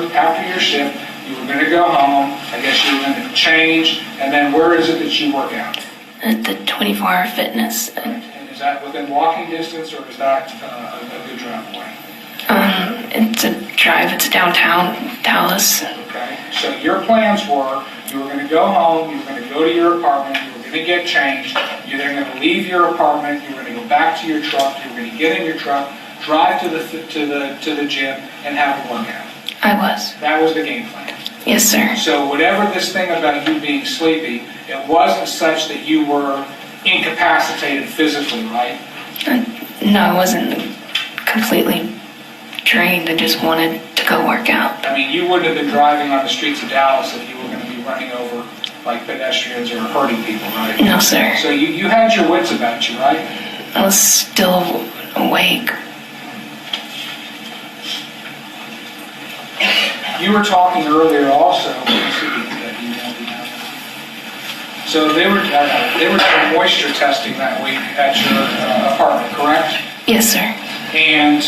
your shift, You were going to go home. I guess you were going to change. And then where is it that you work out? At the 24-hour fitness. And is that within walking distance, or is that a good drive away? It's a drive. It's downtown Dallas. Okay. So your plans were you were going to go home. You were going to go to your apartment. You were going to get changed. You're then going to leave your apartment. You were going to go back to your truck. You were going to get in your truck, drive to the gym, and have a workout. I was. That was the game plan. Yes, sir. So whatever this thing about you being sleepy, it wasn't such that you were incapacitated physically, right? No, I wasn't completely drained. I just wanted to go work out. I mean, you wouldn't have been driving on the streets of Dallas if you were going to be running over like pedestrians or hurting people, right? No, sir. So you had your wits about you, right? I was still awake. You were talking earlier also. So they were doing moisture testing that week at your apartment, correct? Yes, sir. And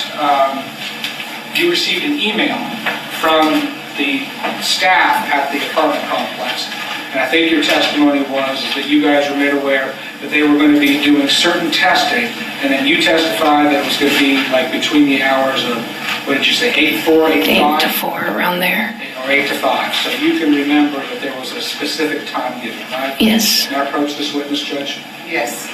you received an email from the staff at the apartment complex. And I think your testimony was that you guys were made aware that they were going to be doing certain testing, and then you testified that it was going to be like between the hours of, what did you say, 8 to 4, 8 to 5? 8 to 4, around there. Or 8 to 5. So you can remember that there was a specific time given, right? Yes. Can I approach this witness, Judge? Yes.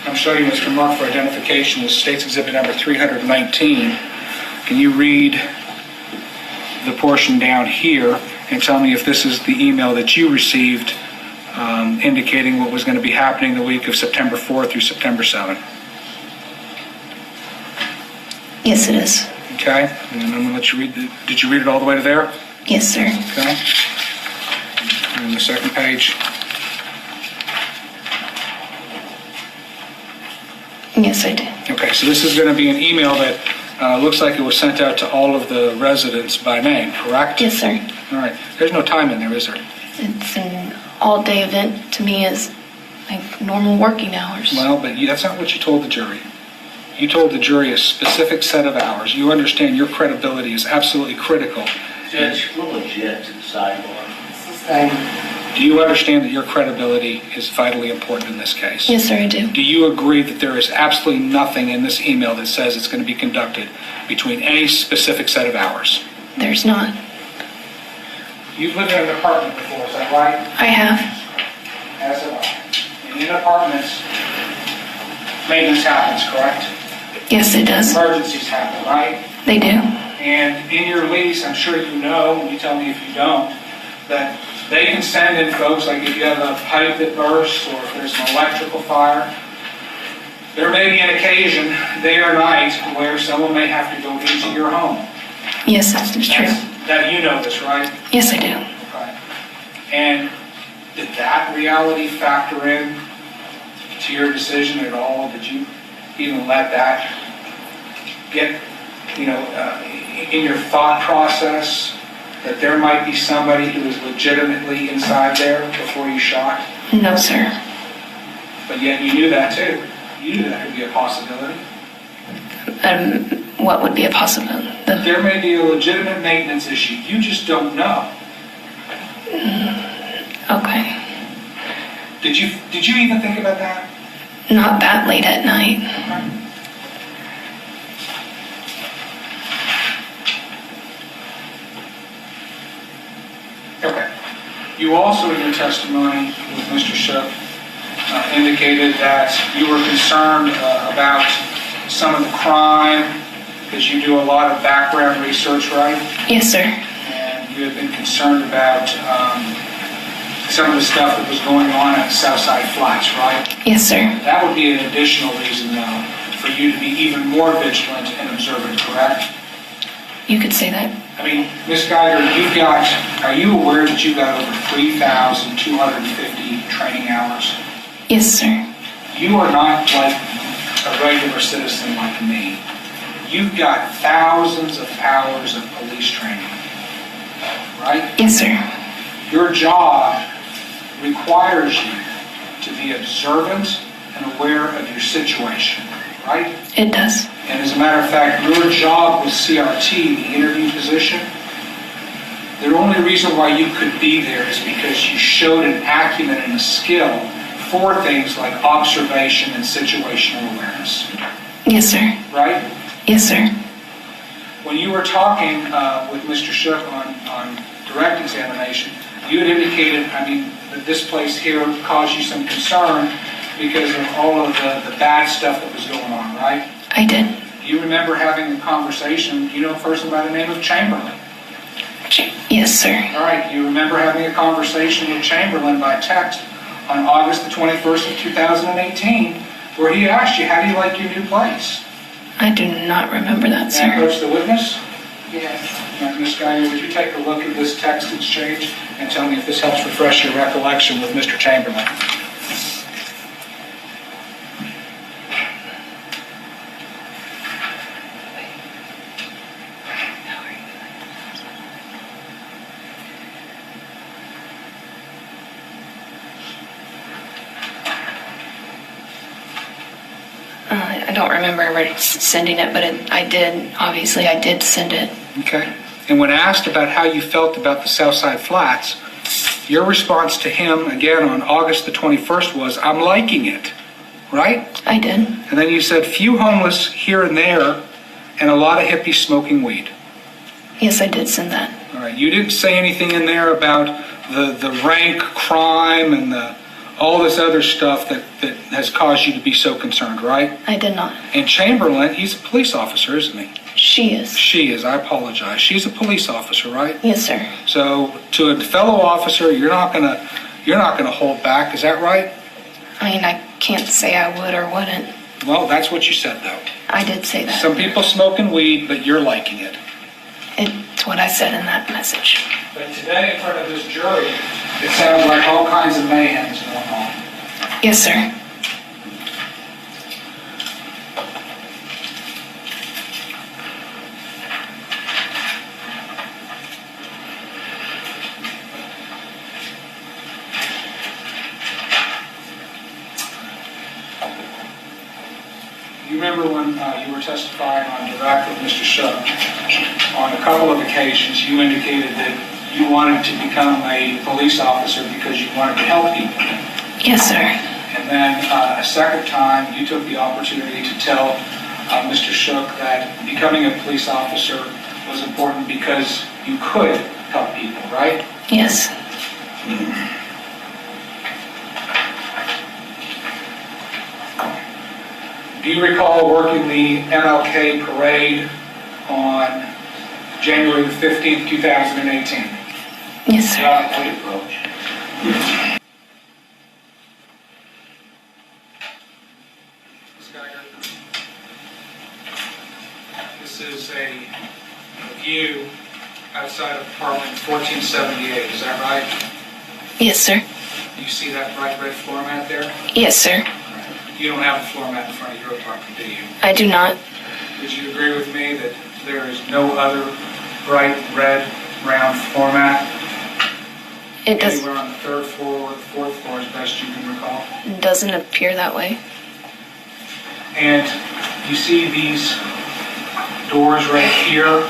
I'm showing you Mr. Mark for identification as State's Exhibit number 319. Can you read the portion down here and tell me if this is the email that you received indicating what was going to be happening the week of September 4th through September 7th? Yes, it is. Okay, and then I'm going to let you read did you read it all the way to there? Yes, sir. Okay. And the second page. Yes, I did. Okay, so this is going to be an email that looks like it was sent out to all of the residents by name, correct? Yes, sir. All right. There's no time in there, is there? It's an all-day event to me as like normal working hours. Well, but that's not what you told the jury. You told the jury a specific set of hours. You understand your credibility is absolutely critical. Judge, we'll legit to the sidebar. It's the same. Do you understand that your credibility is vitally important in this case? Yes, sir, I do. Do you agree that there is absolutely nothing in this email that says it's going to be conducted between any specific set of hours? There's not. You've lived in an apartment before, is that right? I have. As have I. And in apartments, maintenance happens, correct? Yes, it does. Emergencies happen, right? They do. And in your lease, I'm sure you know, and you tell me if you don't, that they can send in folks, like if you have a pipe that bursts or if there's an electrical fire. There may be an occasion, day or night, where someone may have to go into your home. Yes, that's true. That you know this, right? Yes, I do. Okay. And did that reality factor in to your decision at all? Did you even let that get, in your thought process that there might be somebody who was legitimately inside there before you shot? No, sir. But yet you knew that too. You knew that could be a possibility. What would be a possibility? There may be a legitimate maintenance issue. You just don't know. Okay. Did you even think about that? Not that late at night. Okay. You also, in your testimony with Mr. Shook, indicated that you were concerned about some of the crime, because you do a lot of background research, right? Yes, sir. And you have been concerned about some of the stuff that was going on at Southside Flats, right? Yes, sir. That would be an additional reason, though, for you to be even more vigilant and observant, correct? You could say that. I mean, Ms. Guyger, are you aware that you've got over 3,250 training hours? Yes, sir. You are not like a regular citizen like me. You've got thousands of hours of police training, right? Yes, sir. Your job requires you to be observant and aware of your situation, right? It does. And as a matter of fact, your job with CRT, the interview position, The only reason why you could be there is because you showed an acumen and a skill for things like observation and situational awareness. Yes, sir. Right? Yes, sir. When you were talking with Mr. Shook on direct examination, you had indicated, that this place here caused you some concern because of all of the bad stuff that was going on, right? I did. You remember having a conversation, you know a person by the name of Chamberlain? Yes, sir. All right, you remember having a conversation with Chamberlain by text on August the 21st of 2018, where he asked you, how do you like your new place? I do not remember that, May I sir. approach the witness? Yes. Ms. Guyger, would you take a look at this text exchange and tell me if this helps refresh your recollection with Mr. Chamberlain? I don't remember ever sending it, but I did send it. Okay. And when asked about how you felt about the Southside Flats, your response to him, again on August the 21st, was, I'm liking it, right? I did. And then you said, few homeless here and there, and a lot of hippies smoking weed. Yes, I did send that. All right. You didn't say anything in there about the rank crime and all this other stuff that has caused you to be so concerned, right? I did not. And Chamberlain, he's a police officer, isn't he? She is. She is, I apologize. She's a police officer, right? Yes, sir. So to a fellow officer, you're not gonna hold back, is that right? I can't say I would or wouldn't. Well, that's what you said though. I did say that. Some people smoking weed, but you're liking it. It's what I said in that message. But today in front of this jury, it sounds like all kinds of mayhem's going on. Yes, sir. You remember when you were testifying on direct with Mr. Shook, on a couple of occasions you indicated that you wanted to become a police officer because you wanted to help people. Yes, sir. And then a second time you took the opportunity to tell Mr. Shook that becoming a police officer was important because you could help people, right? Yes. Do you recall working the MLK parade on January the 15th, 2018? Yes, sir. Ms. Guyger, this is a view outside of apartment 1478, is that right? Yes, sir. Do you see that bright red floor mat there? Yes, sir. You don't have a floor mat in front of your apartment, do you? I do not. Would you agree with me that there is no other bright red round floor mat It anywhere on the third floor or the fourth floor as best you can recall? doesn't appear that way. And you see these doors right here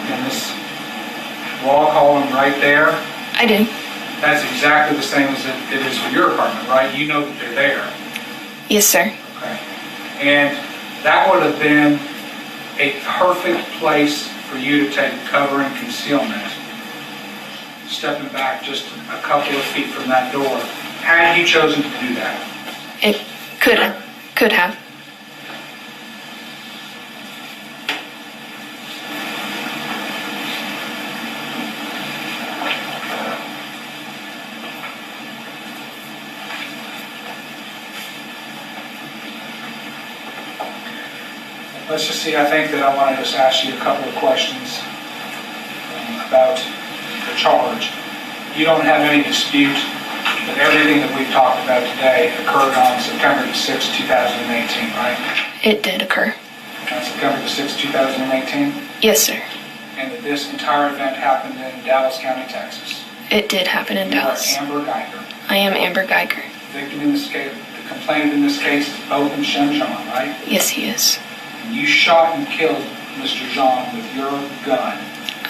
and this wall column right there? I do. That's exactly the same as it is for your apartment, right? You know that they're there. Yes, sir. Okay. And that would have been a perfect place for you to take cover and concealment, stepping back just a couple of feet from that door, had you chosen to do that. It could have. Let's just see, I think that I want to just ask you a couple of questions about the charge. You don't have any dispute that everything that we've talked about today occurred on September the 6th, 2018, right? It did occur. On September the 6th, 2018? Yes, sir. And that this entire event happened in Dallas County, Texas. It did happen in Dallas. You are Amber Guyger. I am Amber Guyger. The victim in this case, the complainant in this case is Botham Shem John, right? Yes, he is. And you shot and killed Mr. John with your gun.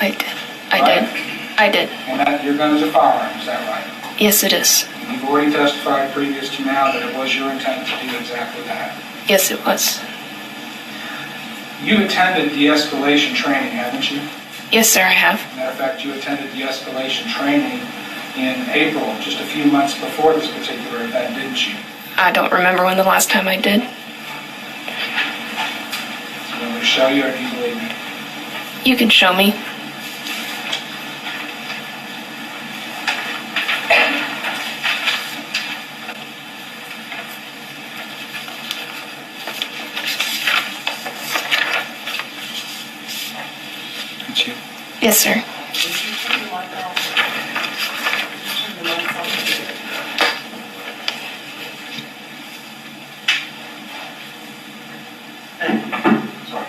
I did. I right? did. I did. And that your gun is a firearm, is that right? Yes, it is. And you've already testified previous to now that it was your intent to do exactly that. Yes, it was. You attended de-escalation training, haven't you? Yes, sir, I have. Matter of fact, you attended de-escalation training in April, just a few months before this particular event, didn't you? I don't remember when the last time I did. So I'm going to show you, or do you believe me? You can show me. Did you? Yes, sir. Did you turn the light off? Did you turn the lights off? Sorry.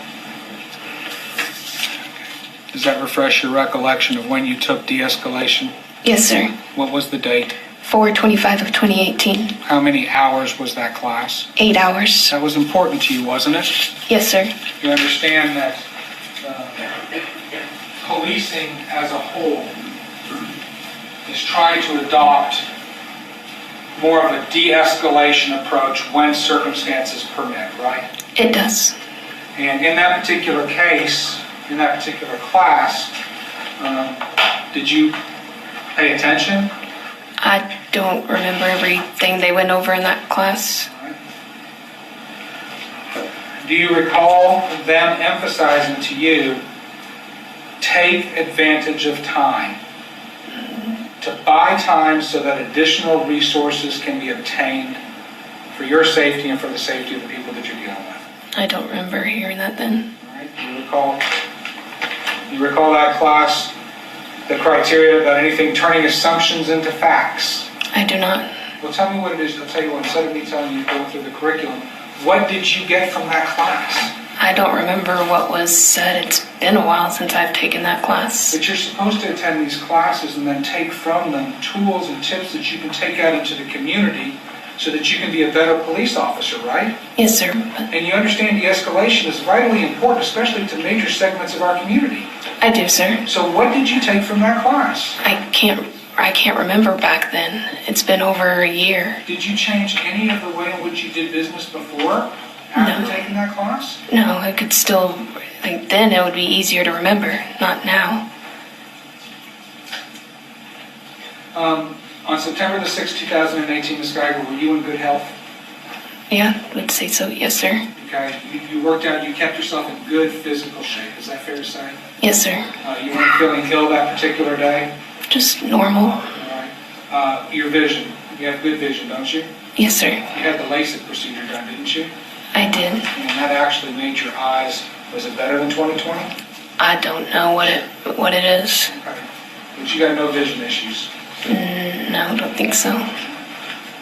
Does that refresh your recollection of when you took de-escalation? Yes, sir. What was the date? 4/25 of 2018. How many hours was that class? 8 hours. That was important to you, wasn't it? Yes, sir. You understand that policing as a whole is trying to adopt more of a de-escalation approach when circumstances permit, right? It does. And in that particular case, in that particular class, did you pay attention? I don't remember everything they went over in that class. Do you recall them emphasizing to you, take advantage of time, to buy time so that additional resources can be obtained for your safety and for the safety of the people that you're dealing with? I don't remember hearing that then. All right. You recall that class, the criteria about anything turning assumptions into facts? I do not. Well, tell me what it is. I'll tell you what, instead of me telling you going through the curriculum, what did you get from that class? I don't remember what was said. It's been a while since I've taken that class. But you're supposed to attend these classes and then take from them tools and tips that you can take out into the community so that you can be a better police officer, right? Yes, sir. But And you understand de-escalation is vitally important, especially to major segments of our community. I do, sir. So what did you take from that class? I can't remember back then. It's been over a year. Did you change any of the way in which you did business before, after No. taking that class? No, I could still, like, then it would be easier to remember, not now. On September the 6th, 2018, Ms. Guyger, were you in good health? Yeah, I would say so. Yes, sir. Okay, you worked out, you kept yourself in good physical shape, is that fair to say? Yes, sir. You weren't feeling ill that particular day? Just normal. All right. Your vision, you have good vision, don't you? Yes, sir. You had the LASIK procedure done, didn't you? I did. And that actually made your eyes, was it better than 20/20? I don't know what it is. Okay. But you got no vision issues. No, I don't think so.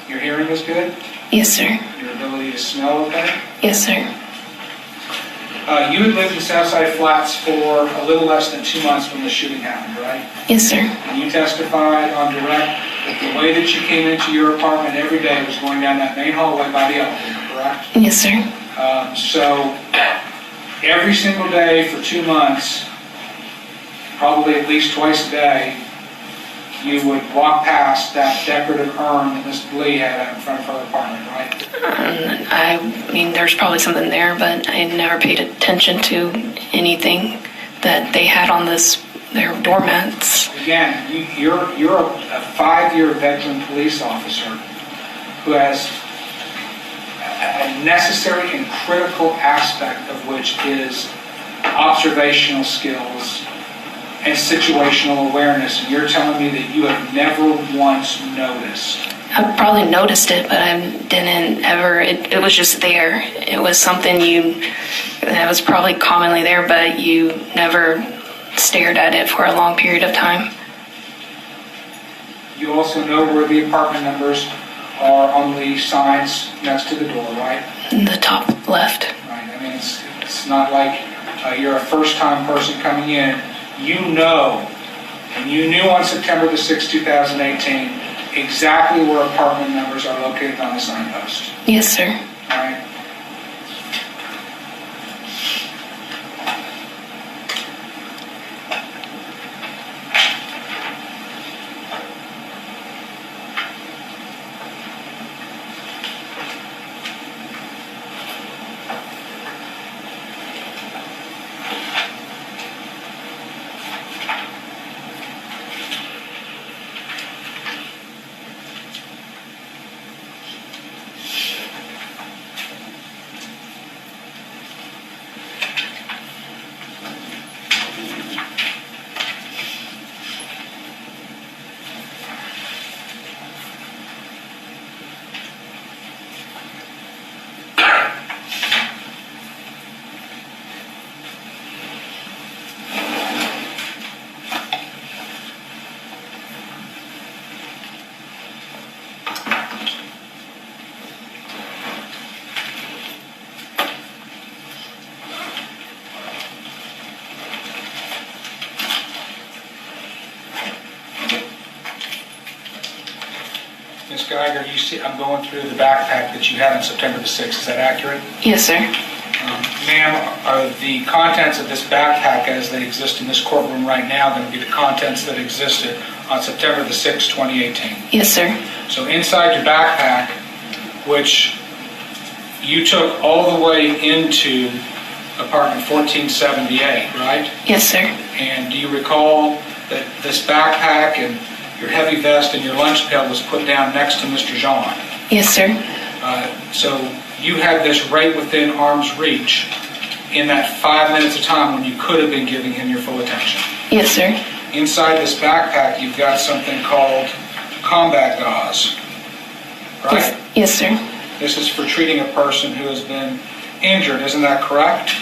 Your hearing is good? Yes, sir. Your ability to smell okay? Yes, sir. You had lived in Southside Flats for a little less than 2 months when the shooting happened, right? Yes, sir. And you testified on direct that the way that you came into your apartment every day was going down that main hallway by the elevator, correct? Yes, sir. So every single day for 2 months, probably at least twice a day, you would walk past that decorative urn that Miss Lee had out in front of her apartment, right? I mean, there's probably something there, but I never paid attention to anything that they had on their doormats. Again, you're a 5-year veteran police officer who has a necessary and critical aspect of which is observational skills and situational awareness, and you're telling me that you have never once noticed. I probably noticed it, but I didn't ever, it was just there. It was something that was probably commonly there, but you never stared at it for a long period of time. You also know where the apartment numbers are on the signs next to the door, right? In the top left. Right. I mean, it's not like you're a first-time person coming in. You know, and you knew on September the 6th, 2018, exactly where apartment numbers are located on the signpost. Yes, sir. All right. Ms. Guyger, you see, I'm going through the backpack that you had on September the 6th. Is that accurate? Yes, sir. Ma'am, are the contents of this backpack as they exist in this courtroom right now going to be the contents that existed on September the 6th, 2018? Yes, sir. So inside your backpack, which you took all the way into apartment 1478, right? Yes, sir. And do you recall that this backpack and your heavy vest and your lunch pail was put down next to Mr. Jean? Yes, sir. So you had this right within arm's reach in that 5 minutes of time when you could have been giving him your full attention. Yes, sir. Inside this backpack, you've got something called combat gauze, right? Yes, sir. This is for treating a person who has been injured, isn't that correct?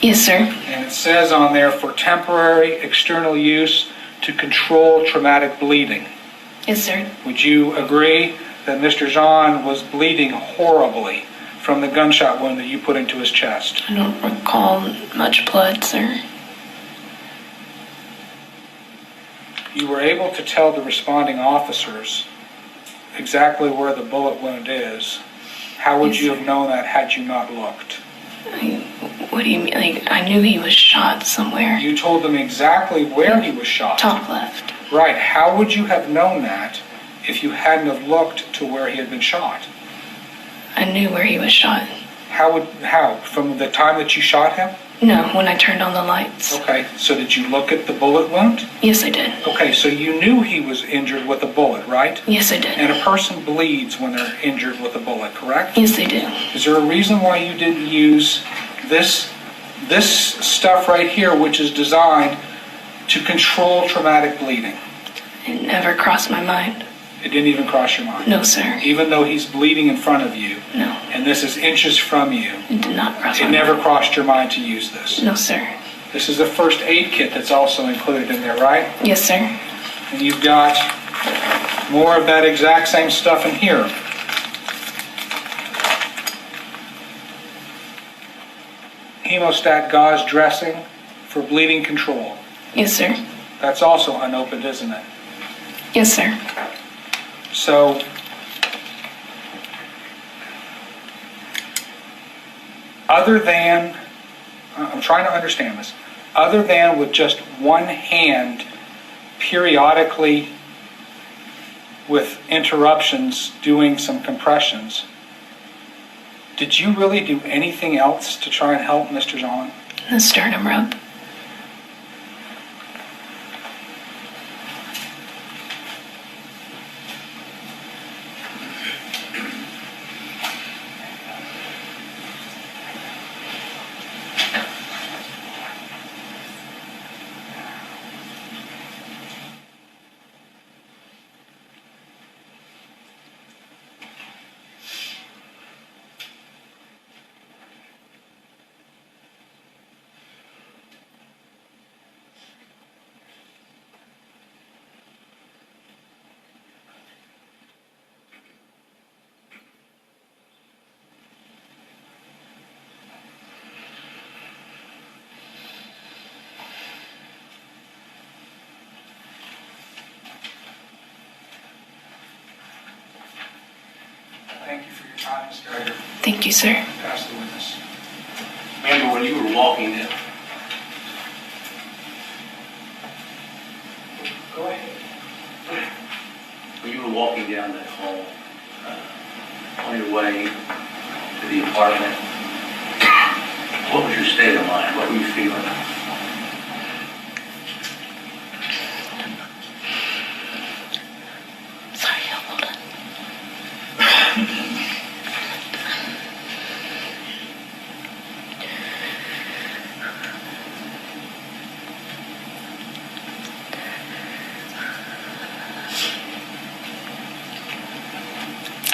Yes, sir. And it says on there, for temporary external use to control traumatic bleeding. Yes, sir. Would you agree that Mr. Jean was bleeding horribly from the gunshot wound that you put into his chest? I don't recall much blood, sir. You were able to tell the responding officers exactly where the bullet wound is. How would Yes, you sir. have known that had you not looked? What do you mean? Like, I knew he was shot somewhere. You told them exactly where he was shot. Top left. Right. How would you have known that if you hadn't have looked to where he had been shot? I knew where he was shot. How? From the time that you shot him? No, when I turned on the lights. Okay. So did you look at the bullet wound? Yes, I did. Okay. So you knew he was injured with a bullet, right? Yes, I did. And a person bleeds when they're injured with a bullet, correct? Yes, they do. Is there a reason why you didn't use this stuff right here, which is designed to control traumatic bleeding? It never crossed my mind. It didn't even cross your mind? No, sir. Even though he's bleeding in front of you, No, and this is inches from you, it did not cross my it mind. never crossed your mind to use this? No, sir. This is a first aid kit that's also included in there, right? Yes, sir. And you've got more of that exact same stuff in here. Hemostat gauze dressing for bleeding control. Yes, sir. That's also unopened, isn't it? Yes, sir. So, other than, I'm trying to understand this, other than with just one hand periodically with interruptions doing some compressions, did you really do anything else to try and help Mr. Jean? The sternum rub. Thank you for your time, Ms. Guyger. Thank you, sir. Pass the witness. Remember when you were walking down, Go ahead. when you were walking down that hall, on your way to the apartment, what was your state of mind? What were you feeling? Sorry, hold on.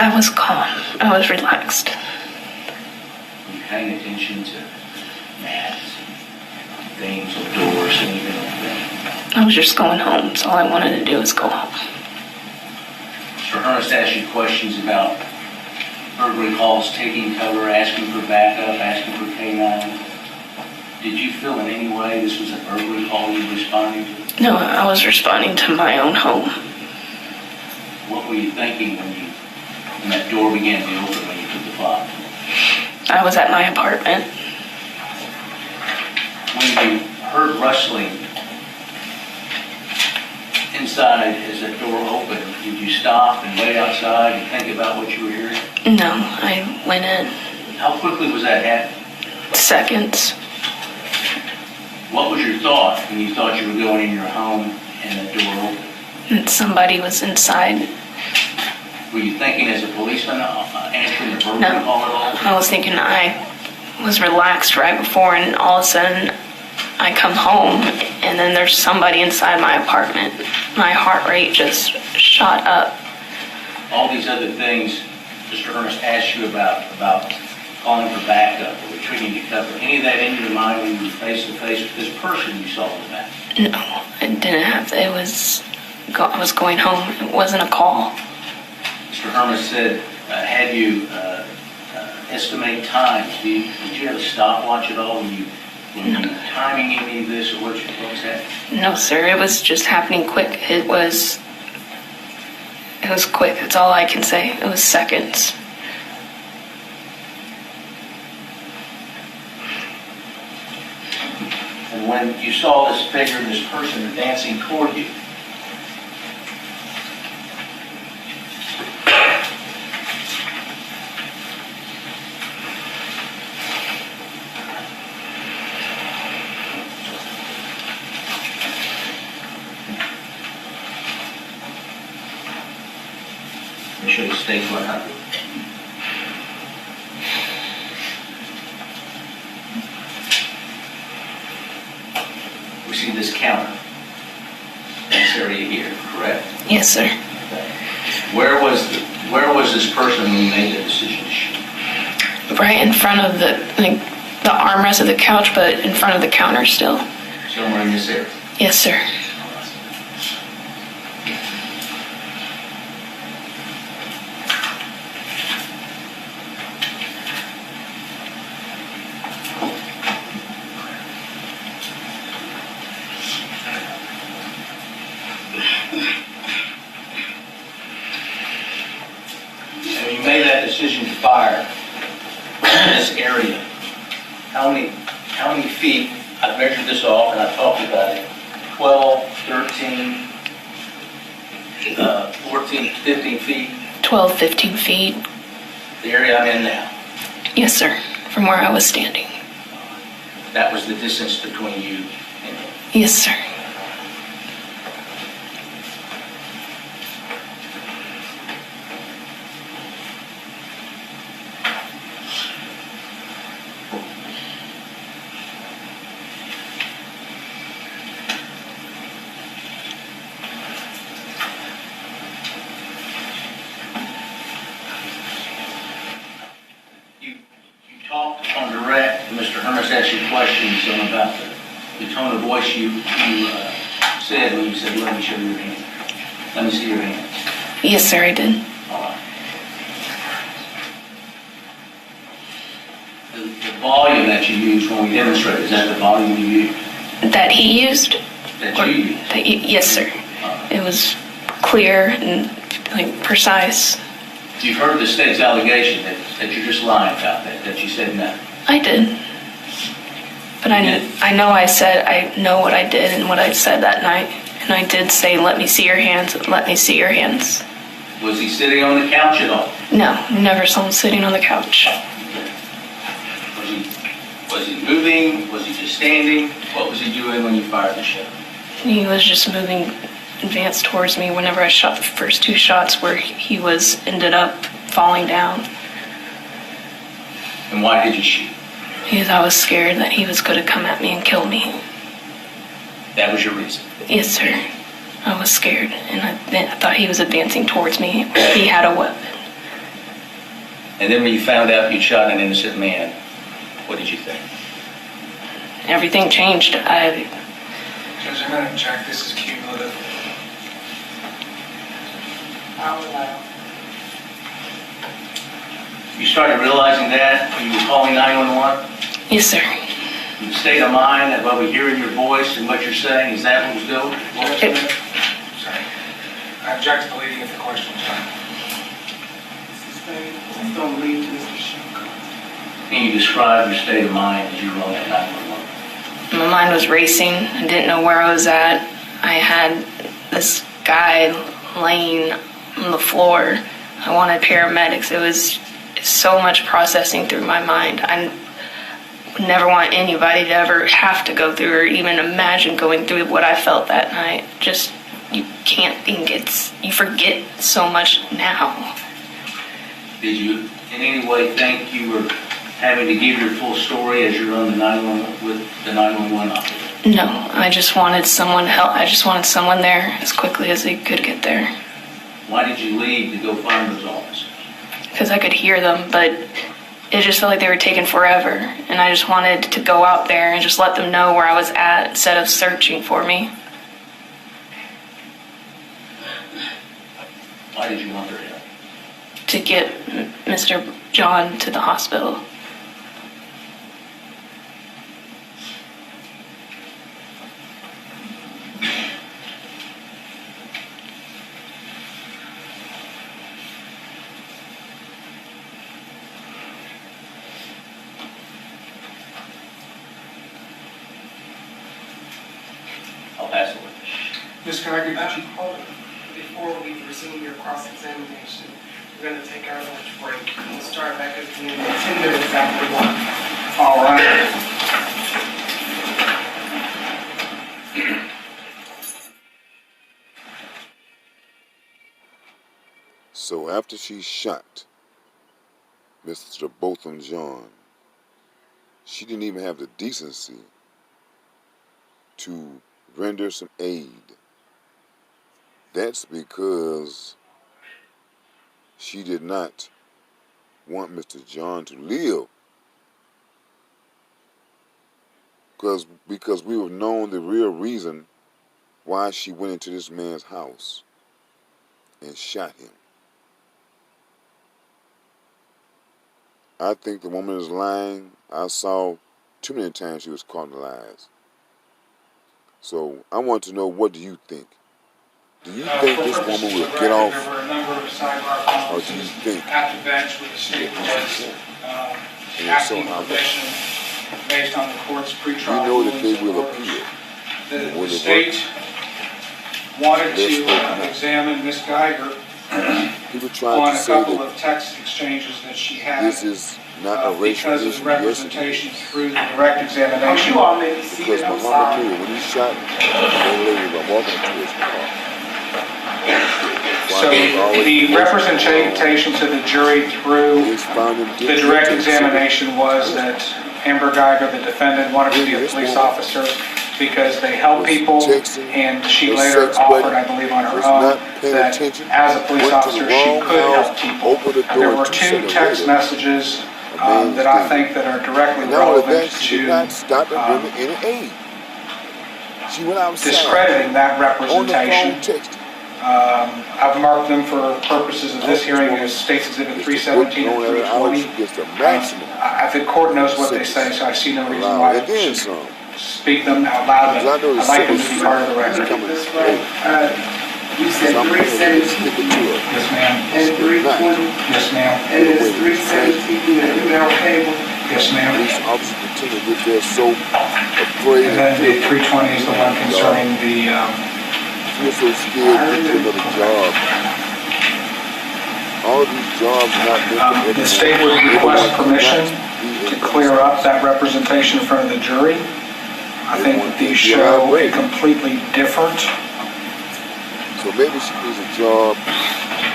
I was calm. I was relaxed. Were you paying attention to mats, things, doors, anything like that? I was just going home, so all I wanted to do was go home. Mr. Ernest asked you questions about burglary calls, taking cover, asking for backup, asking for K9. Did you feel in any way this was a burglary call you were responding to? No, I was responding to my own home. What were you thinking when you and that door began to open when you took the fob? I was at my apartment. When you heard rustling inside as that door opened, did you stop and wait outside and think about what you were hearing? No, I went in How quickly was that happening? seconds. What was your thought when you thought you were going in your home and the door opened? And somebody was inside. Were you thinking as a policeman answering the burglary No. call at all? I was thinking I was relaxed right before, and all of a sudden I come home, and then there's somebody inside my apartment. My heart rate just shot up. All these other things Mr. Ernest asked you about calling for backup or retreating to cover, any of that in your mind when you were face to face with this person you saw in the back? No, I didn't have to. I was going home. It wasn't a call. Mr. Herman said, had you estimate times? Did you have a stopwatch at all when you timing any of this, or what was that? No, sir. It was just happening quick. It was quick. That's all I can say. It was seconds. And when you saw this figure, this person advancing toward you, let me show you stage 100. We see this counter, this area here, correct? Yes, sir. Where was this person when you made the decision to shoot? Right in front of the armrest of the couch, but in front of the counter still. Somewhere in this area? Yes, sir. And you made that decision to fire in this area. How many feet? I've measured this off and I've talked about it. 12, 13, 14, 15 feet. 12, 15 feet. The area I'm in now. Yes, sir. From where I was standing. That was the distance between you and him. Yes, sir. You talked on direct, Mr. Hermes asked you questions about the tone of voice you said when you said, let me show you your hand. Let me see your hand. Yes, sir, I did. All right. The volume that you used when we demonstrated, is that the volume you used? That he used? That Or- you used? Yes, sir. It was clear and precise. You've heard the state's allegation that you're just lying about that you said no. I did. But I know I said, I know what I did and what I said that night. And I did say, let me see your hands, let me see your hands. Was he sitting on the couch at all? No, never saw him sitting on the couch. Was he moving? Was he just standing? What was he doing when you fired the shot? He was just moving, advanced towards me whenever I shot the first two shots where he ended up falling down. And why did you shoot? Because I was scared that he was going to come at me and kill me. That was your reason? Yes, sir. I was scared, and I thought he was advancing towards me. He had a weapon. And then when you found out you shot an innocent man, what did you think? Everything changed. Judge, I'm going to object. This is cumulative. I'll allow. You started realizing that when you were calling 911? Yes, sir. The state of mind that while we hearing your voice and what you're saying, is that what was going? Sorry. I object to the leading of the questions. Just don't leave Mr. Shuka. Can you describe your state of mind as you were on that 911? My mind was racing. I didn't know where I was at. I had this guy laying on the floor. I wanted paramedics. It was so much processing through my mind. I would never want anybody to ever have to go through or even imagine going through what I felt that night. Just, you can't think you forget so much now. Did you in any way think you were having to give your full story as you're on the 911 with the 911 operator? No, I just wanted someone help. I just wanted someone there as quickly as they could get there. Why did you leave to go find those officers? Because I could hear them, but it just felt like they were taking forever. And I just wanted to go out there and just let them know where I was at instead of searching for me. Why did you want their help? To get Mr. John to the hospital. I'll pass it with Ms. Guyger, did you? Hold on. Before we resume your cross-examination, we're going to take our lunch break. We'll start back at the end, 10 minutes after 1. All right. So after she shot Mr. Botham John, she didn't even have the decency to render some aid. That's because she did not want Mr. John to live. Because we have known the real reason why she went into this man's house and shot him. I think the woman is lying. I saw too many times she was caught in the lies. So I want to know, what do you think? Do you think this woman will get off? There were a number of sidebar Or do you conferences think? at the bench where the state was And asking so how permission based on the court's we pretrial know that they rulings and will orders. appeal. The Will it state wanted Yes, to but no. examine Ms. Guyger People try on to a say couple that of text exchanges that she had this is not a racial because of issue. the Yes, it representation is. through the direct examination. You all may be Because seated, I'm Muhammad sorry. knew when he shot that lady was walking to his car. So the representation to the jury through He's found him the direct examination was that Amber Guyger, the defendant, wanted to be a police officer because they help people, and she later offered, I believe on her own, that as a police officer she could help people. There were two text messages that I think that are directly Not only that, relevant she did not stop to and bring any aid. She went outside discrediting that on the phone representation. texting. I've marked them for purposes of this hearing as State's Exhibit 317 and 320. Gets the maximum. The court knows what they say, so I see no reason why And I then should some. speak them out loud, but Because I know the I'd like them to civil be part of the suit is record. coming This later. way. You said So I'm going to 317 stick it to her. Yes, ma'am. and 320, Yes, ma'am. and it's 317 and email cable. Yes, ma'am. Police officers continue to get there so afraid And then and the fearful. 320 is the one concerning the, Feel so scared to get another job. All of these jobs are not meant for the everyone. state would request Everyone permission cannot to be clear up that representation in front of the jury. I think that these show a completely different So maybe she needs a job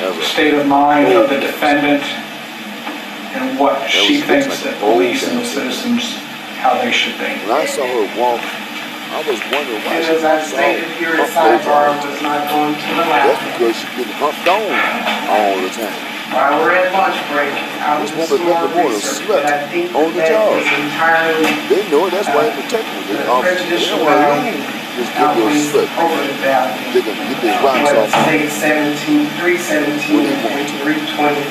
as a state of mind of the defendant and what she thinks that police and the citizens, how they should be. When I saw her walk, I was wondering why And she as I was stated here at humped sidebar, over. was not going to That's allow. because she getting humped on all the time. While we're at lunch break, I was This doing woman more never wanna research, slept but I think on the that job. was entirely They know it, that's why they protect them. They prejudicial don't want to value just give you a outweighs slip. over the value. They can get their rocks What off. state 17, 317, and 320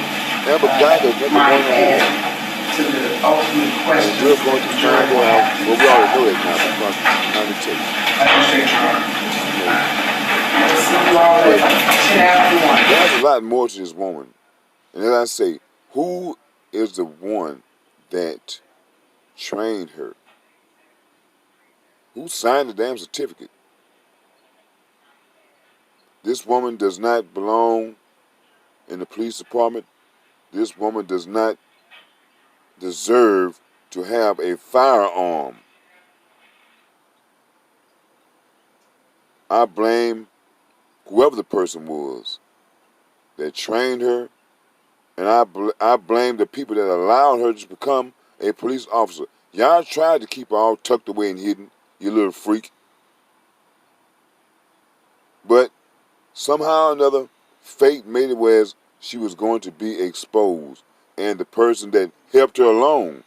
Amber Guyger never might won add that. to the ultimate question. We're going to the find jury will out. have to Well, we already know decide. that now because I'm the tape. I understand, Your Honor. We'll see you all at 10 after 1. There's a lot more to this woman. And as I say, Who is the one that trained her? Who signed the damn certificate? This woman does not belong in the police department. This woman does not deserve to have a firearm. I blame whoever the person was that trained her, and I blame the people that allowed her to become a police officer. Y'all tried to keep her all tucked away and hidden, you little freak. But somehow or another, fate made it where she was going to be exposed. And the person that helped her along